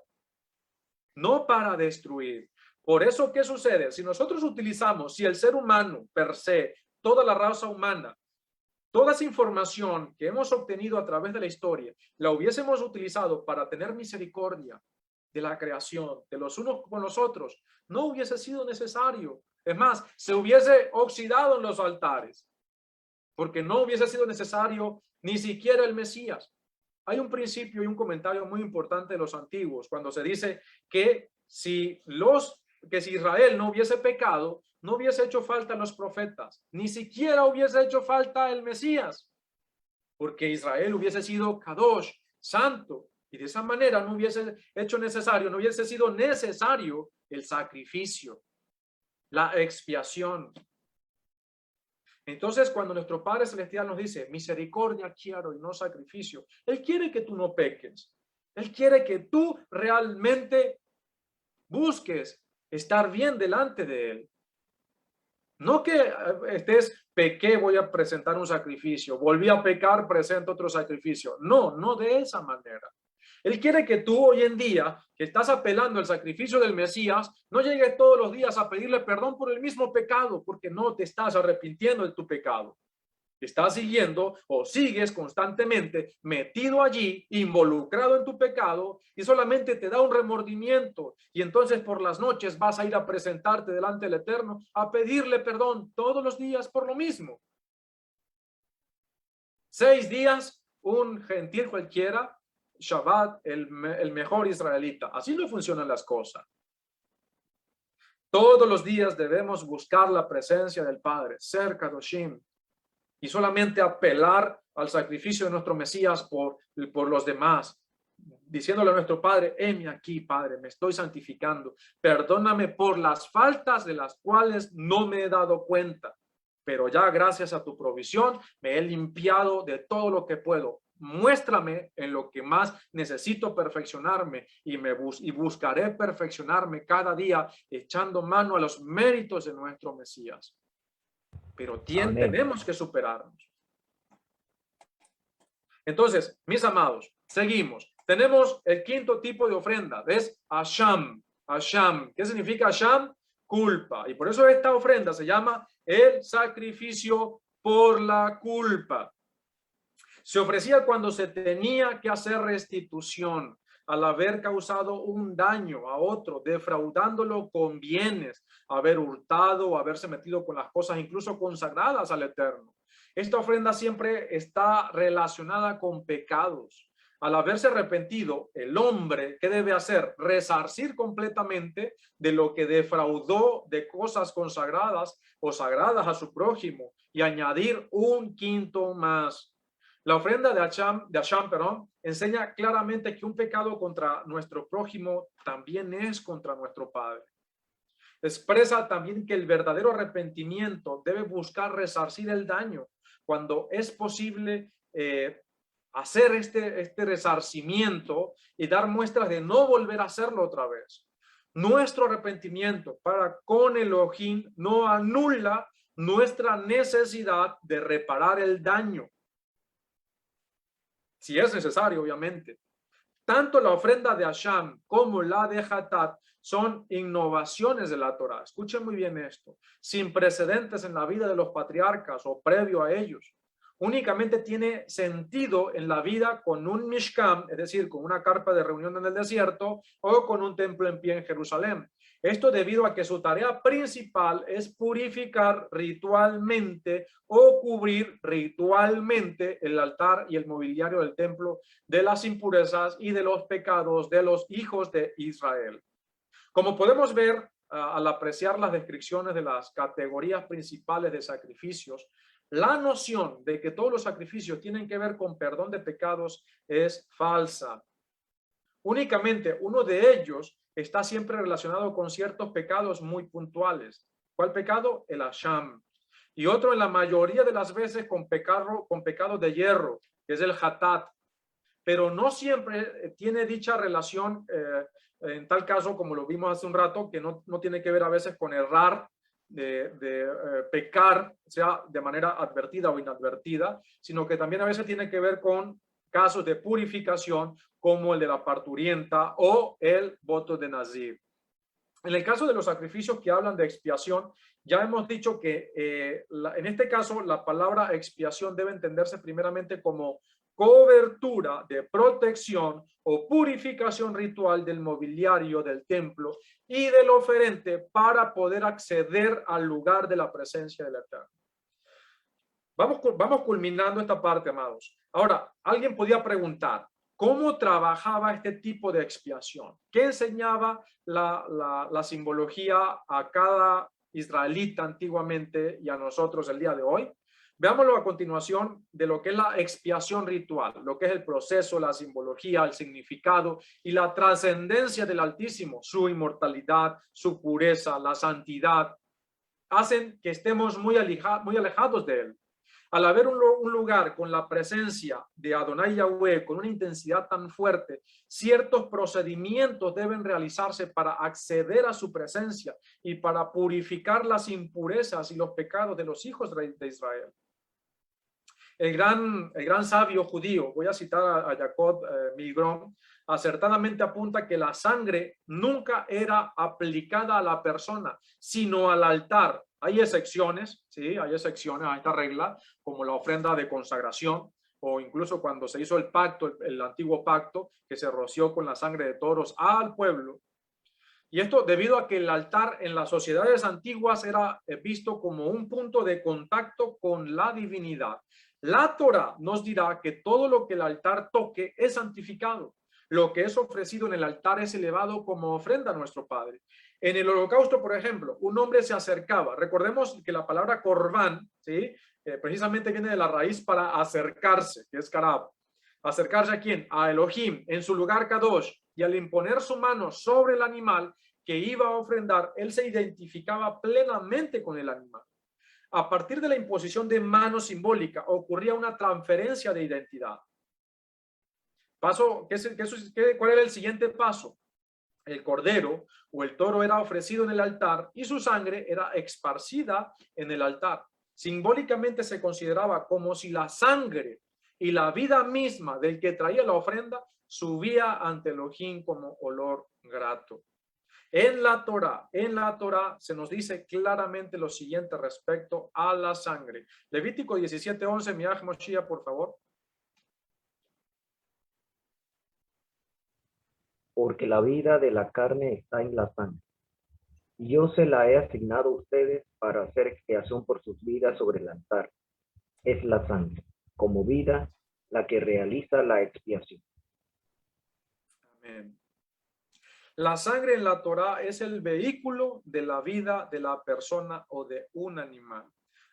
no para destruir. Por eso, ¿qué sucede? Si nosotros utilizamos, si el ser humano per se, toda la raza humana, toda esa información que hemos obtenido a través de la historia, la hubiésemos utilizado para tener misericordia de la creación, de los unos con los otros, no hubiese sido necesario. Es más, se hubiese oxidado en los altares, porque no hubiese sido necesario ni siquiera el Mesías. Hay un principio y un comentario muy importante de los antiguos, cuando se dice que si Israel no hubiese pecado, no hubiese hecho falta los profetas, ni siquiera hubiese hecho falta el Mesías, porque Israel hubiese sido Kadosh, santo, y de esa manera no hubiese no hubiese sido necesario el sacrificio, la expiación. Entonces, cuando nuestro Padre Celestial nos dice, misericordia quiero y no sacrificio, Él quiere que tú no peques. Él quiere que tú realmente busques estar bien delante de Él. No que pequé, voy a presentar un sacrificio, volví a pecar, presento otro sacrificio. No, no de esa manera. Él quiere que tú hoy en día, que estás apelando al sacrificio del Mesías, no llegues todos los días a pedirle perdón por el mismo pecado, porque no te estás arrepintiendo de tu pecado. Estás siguiendo o sigues constantemente metido allí, involucrado en tu pecado, y solamente te da un remordimiento. Y entonces por las noches vas a ir a presentarte delante del Eterno, a pedirle perdón todos los días por lo mismo. 6 días, un gentil cualquiera, Shabbat, el mejor israelita. Así no funcionan las cosas. Todos los días debemos buscar la presencia del Padre, ser Kadoshim. y solamente apelar al sacrificio de nuestro Mesías por los demás, diciéndole a nuestro Padre, heme aquí, Padre, me estoy santificando, perdóname por las faltas de las cuales no me he dado cuenta, pero ya gracias a tu provisión me he limpiado de todo lo que puedo. Muéstrame en lo que más necesito perfeccionarme y buscaré perfeccionarme cada día echando mano a los méritos de nuestro Mesías. Pero tenemos que superarnos. Entonces, mis amados, seguimos. Tenemos el quinto tipo de ofrenda, es Asham. Asham. ¿Qué significa Asham? Culpa. Y por eso esta ofrenda se llama el sacrificio por la culpa. Se ofrecía cuando se tenía que hacer restitución al haber causado un daño a otro, defraudándolo con bienes, haber hurtado, haberse metido con las cosas incluso consagradas al Eterno. Esta ofrenda siempre está relacionada con pecados. Al haberse arrepentido, el hombre, ¿qué debe hacer? Resarcir completamente de lo que defraudó de cosas consagradas o sagradas a su prójimo y añadir un quinto más. La ofrenda de Asham, enseña claramente que un pecado contra nuestro prójimo también es contra nuestro Padre. Expresa también que el verdadero arrepentimiento debe buscar resarcir el daño. Cuando es posible hacer este resarcimiento y dar muestras de no volver a hacerlo otra vez. Nuestro arrepentimiento para con Elohim no anula nuestra necesidad de reparar el daño. Si es necesario, obviamente. Tanto la ofrenda de Asham como la de Hatat son innovaciones de la Torah. Escuchen muy bien esto. Sin precedentes en la vida de los patriarcas o previo a ellos. Únicamente tiene sentido en la vida con un Mishkan, es decir, con una carpa de reunión en el desierto o con un templo en pie en Jerusalén. Esto debido a que su tarea principal es purificar ritualmente o cubrir ritualmente el altar y el mobiliario del templo de las impurezas y de los pecados de los hijos de Israel. Como podemos ver al apreciar las descripciones de las categorías principales de sacrificios, la noción de que todos los sacrificios tienen que ver con perdón de pecados es falsa. Únicamente uno de ellos está siempre relacionado con ciertos pecados muy puntuales. ¿Cuál pecado? El Asham. Y otro en la mayoría de las veces con pecado de hierro, que es el Hatat. Pero no siempre tiene dicha relación, en tal caso como lo vimos hace un rato, que no tiene que ver a veces con errar, de pecar, sea de manera advertida o inadvertida, sino que también a veces tiene que ver con casos de purificación como el de la parturienta o el voto de Nazir. En el caso de los sacrificios que hablan de expiación, ya hemos dicho que en este caso la palabra expiación debe entenderse primeramente como cobertura de protección o purificación ritual del mobiliario del templo y del oferente para poder acceder al lugar de la presencia del Eterno. Vamos culminando esta parte, amados. Ahora, alguien podía preguntar, ¿cómo trabajaba este tipo de expiación? ¿Qué enseñaba la simbología a cada israelita antiguamente y a nosotros el día de hoy? Veámoslo a continuación de lo que es la expiación ritual, lo que es el proceso, la simbología, el significado y la trascendencia del Altísimo, su inmortalidad, su pureza, la santidad, hacen que estemos muy alejados de él. Al haber un lugar con la presencia de Adonai Yahweh con una intensidad tan fuerte, ciertos procedimientos deben realizarse para acceder a su presencia y para purificar las impurezas y los pecados de los hijos de Israel. El gran sabio judío, voy a citar a Jacob Milgrom, acertadamente apunta que la sangre nunca era aplicada a la persona, sino al altar. Hay excepciones, ¿sí? Hay excepciones a esta regla, como la ofrenda de consagración, o incluso cuando se hizo el pacto, el antiguo pacto, que se roció con la sangre de toros al pueblo. Y esto debido a que el altar en las sociedades antiguas era visto como un punto de contacto con la divinidad. La Torah nos dirá que todo lo que el altar toque es santificado. Lo que es ofrecido en el altar es elevado como ofrenda a nuestro Padre. En el holocausto, por ejemplo, un hombre se acercaba. Recordemos que la palabra corbán, ¿sí? Precisamente viene de la raíz para acercarse, que es karab. ¿Acercarse a quién? A Elohim, en su lugar kadosh. Y al imponer su mano sobre el animal que iba a ofrendar, él se identificaba plenamente con el animal. A partir de la imposición de mano simbólica, ocurría una transferencia de identidad. ¿Cuál era el siguiente paso? El cordero o el toro era ofrecido en el altar y su sangre era esparcida en el altar. Simbólicamente se consideraba como si la sangre y la vida misma del que traía la ofrenda subía ante Elohim como olor grato. En la Torá se nos dice claramente lo siguiente respecto a la sangre. Levítico 17:11, Miaj Moshiach, por favor. Porque la vida de la carne está en la sangre. Y yo se la he asignado a ustedes para hacer expiación por sus vidas sobre el altar. Es la sangre, como vida, la que realiza la expiación. Amén. La sangre en la Torá es el vehículo de la vida de la persona o de un animal.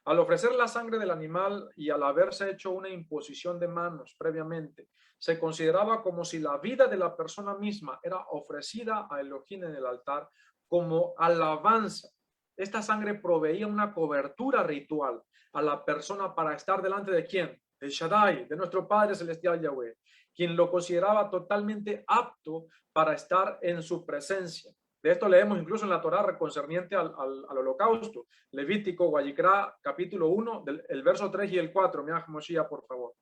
Al ofrecer la sangre del animal y al haberse hecho una imposición de manos previamente, se consideraba como si la vida de la persona misma era ofrecida a Elohim en el altar como alabanza. Esta sangre proveía una cobertura ritual a la persona para estar delante de ¿quién? De Shaddai, de nuestro Padre Celestial Yahweh, quien lo consideraba totalmente apto para estar en su presencia. De esto leemos incluso en la Torá concerniente al holocausto. Levítico, Vayikra, capítulo 1, el verso 3 y el 4. Miaj Moshiach, por favor.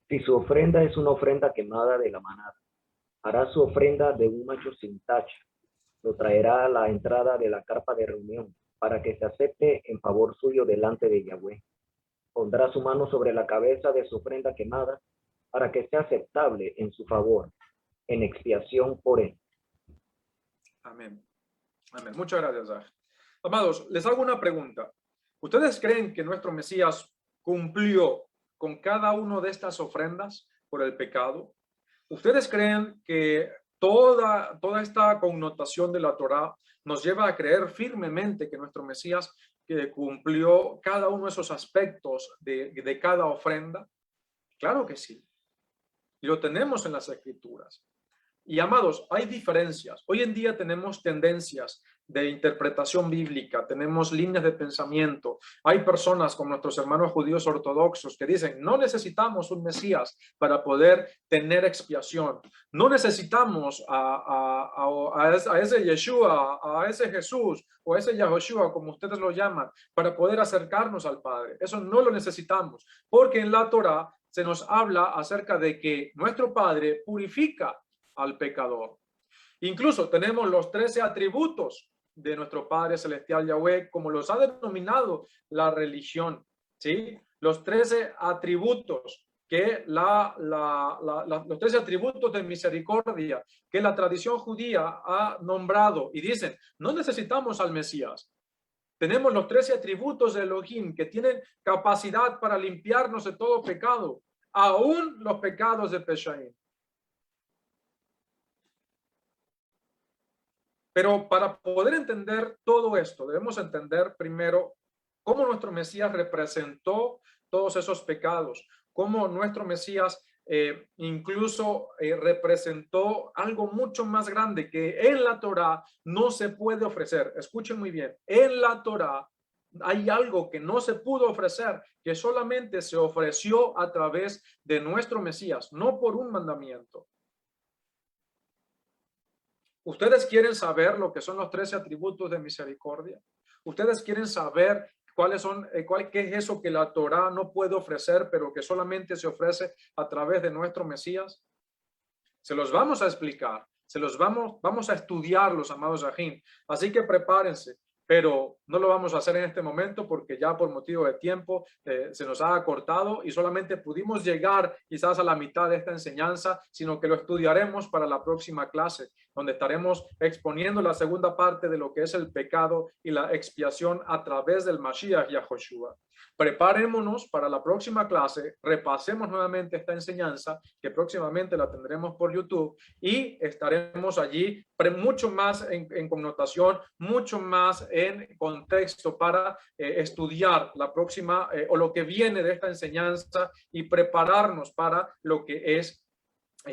Si su ofrenda es una ofrenda quemada de la manada, hará su ofrenda de un macho sin tacha. Lo traerá a la entrada de la carpa de reunión para que se acepte en favor suyo delante de Yahweh. Pondrá su mano sobre la cabeza de su ofrenda quemada para que sea aceptable en su favor, en expiación por él. Amén. Amén. Muchas gracias, Zach. Amados, les hago una pregunta. ¿Ustedes creen que nuestro Mesías cumplió con cada una de estas ofrendas por el pecado? ¿Ustedes creen que toda esta connotación de la Torá nos lleva a creer firmemente que nuestro Mesías cumplió cada uno de esos aspectos de cada ofrenda? Claro que sí. Y lo tenemos en las Escrituras. Y amados, hay diferencias. Hoy en día tenemos tendencias de interpretación bíblica, tenemos líneas de pensamiento. Hay personas como nuestros hermanos judíos ortodoxos que dicen, no necesitamos un Mesías para poder tener expiación. No necesitamos a ese Yeshua, a ese Jesús o a ese Yahoshua, como ustedes lo llaman, para poder acercarnos al Padre. Eso no lo necesitamos, porque en la Torá se nos habla acerca de que nuestro Padre purifica al pecador. Incluso tenemos los 13 atributos de nuestro Padre Celestial Yahweh, como los ha denominado la religión, ¿sí? Los 13 atributos que los 13 atributos de misericordia que la tradición judía ha nombrado, y dicen, no necesitamos al Mesías. Tenemos los 13 atributos de Elohim que tienen capacidad para limpiarnos de todo pecado, aún los pecados de Peshaim. Pero para poder entender todo esto, debemos entender primero cómo nuestro Mesías representó todos esos pecados, cómo nuestro Mesías incluso representó algo mucho más grande que en la Torá no se puede ofrecer. Escuchen muy bien, en la Torá hay algo que no se pudo ofrecer, que solamente se ofreció a través de nuestro Mesías, no por un mandamiento. ¿Ustedes quieren saber lo que son los 13 atributos de misericordia? ¿Ustedes quieren saber qué es eso que la Torá no puede ofrecer, pero que solamente se ofrece a través de nuestro Mesías? Se los vamos a explicar, vamos a estudiar, los amados Ajín. Así que prepárense. pero no lo vamos a hacer en este momento porque ya por motivo de tiempo se nos ha acortado y solamente pudimos llegar quizás a la mitad de esta enseñanza, sino que lo estudiaremos para la próxima clase, donde estaremos exponiendo la segunda parte de lo que es el pecado y la expiación a través del Mashiach Yahoshua. Preparémonos para la próxima clase, repasemos nuevamente esta enseñanza, que próximamente la tendremos por YouTube, y estaremos allí mucho más en connotación, mucho más en contexto para estudiar la próxima o lo que viene de esta enseñanza y prepararnos para lo que es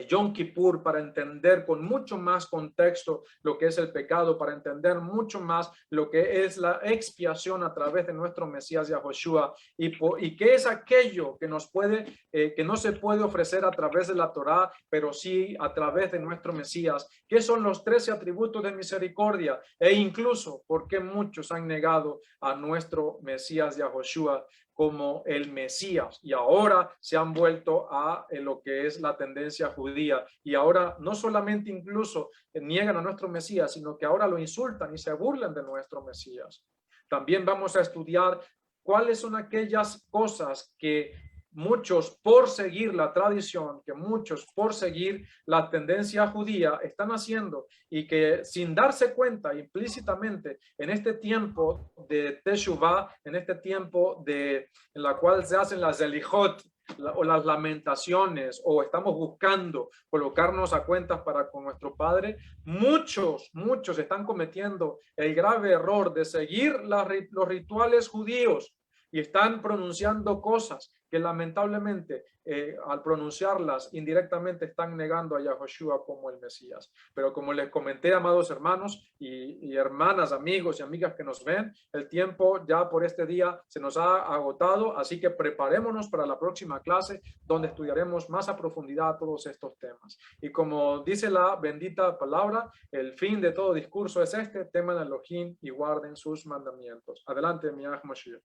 Yom Kippur, para entender con mucho más contexto lo que es el pecado, para entender mucho más lo que es la expiación a través de nuestro Mesías Yahoshua y qué es aquello que nos puede, que no se puede ofrecer a través de la Torá, pero sí a través de nuestro Mesías. ¿Qué son los 13 atributos de misericordia? E incluso, ¿por qué muchos han negado a nuestro Mesías Yahoshua como el Mesías y ahora se han vuelto a lo que es la tendencia judía y ahora no solamente incluso niegan a nuestro Mesías, sino que ahora lo insultan y se burlan de nuestro Mesías? También vamos a estudiar cuáles son aquellas cosas que muchos por seguir la tradición, que muchos por seguir la tendencia judía están haciendo y que sin darse cuenta implícitamente en este tiempo de Teshuvah, en este tiempo en la cual se hacen las Elijot o las lamentaciones o estamos buscando colocarnos a cuentas para con nuestro Padre, muchos están cometiendo el grave error de seguir los rituales judíos y están pronunciando cosas que lamentablemente al pronunciarlas indirectamente están negando a Yahoshua como el Mesías. Pero como les comenté, amados hermanos y hermanas, amigos y amigas que nos ven, el tiempo ya por este día se nos ha agotado, así que preparémonos para la próxima clase donde estudiaremos más a profundidad todos estos temas. Y como dice la bendita palabra, el fin de todo discurso es este: teman a Elohim y guarden sus mandamientos. Adelante, mi Mashiach.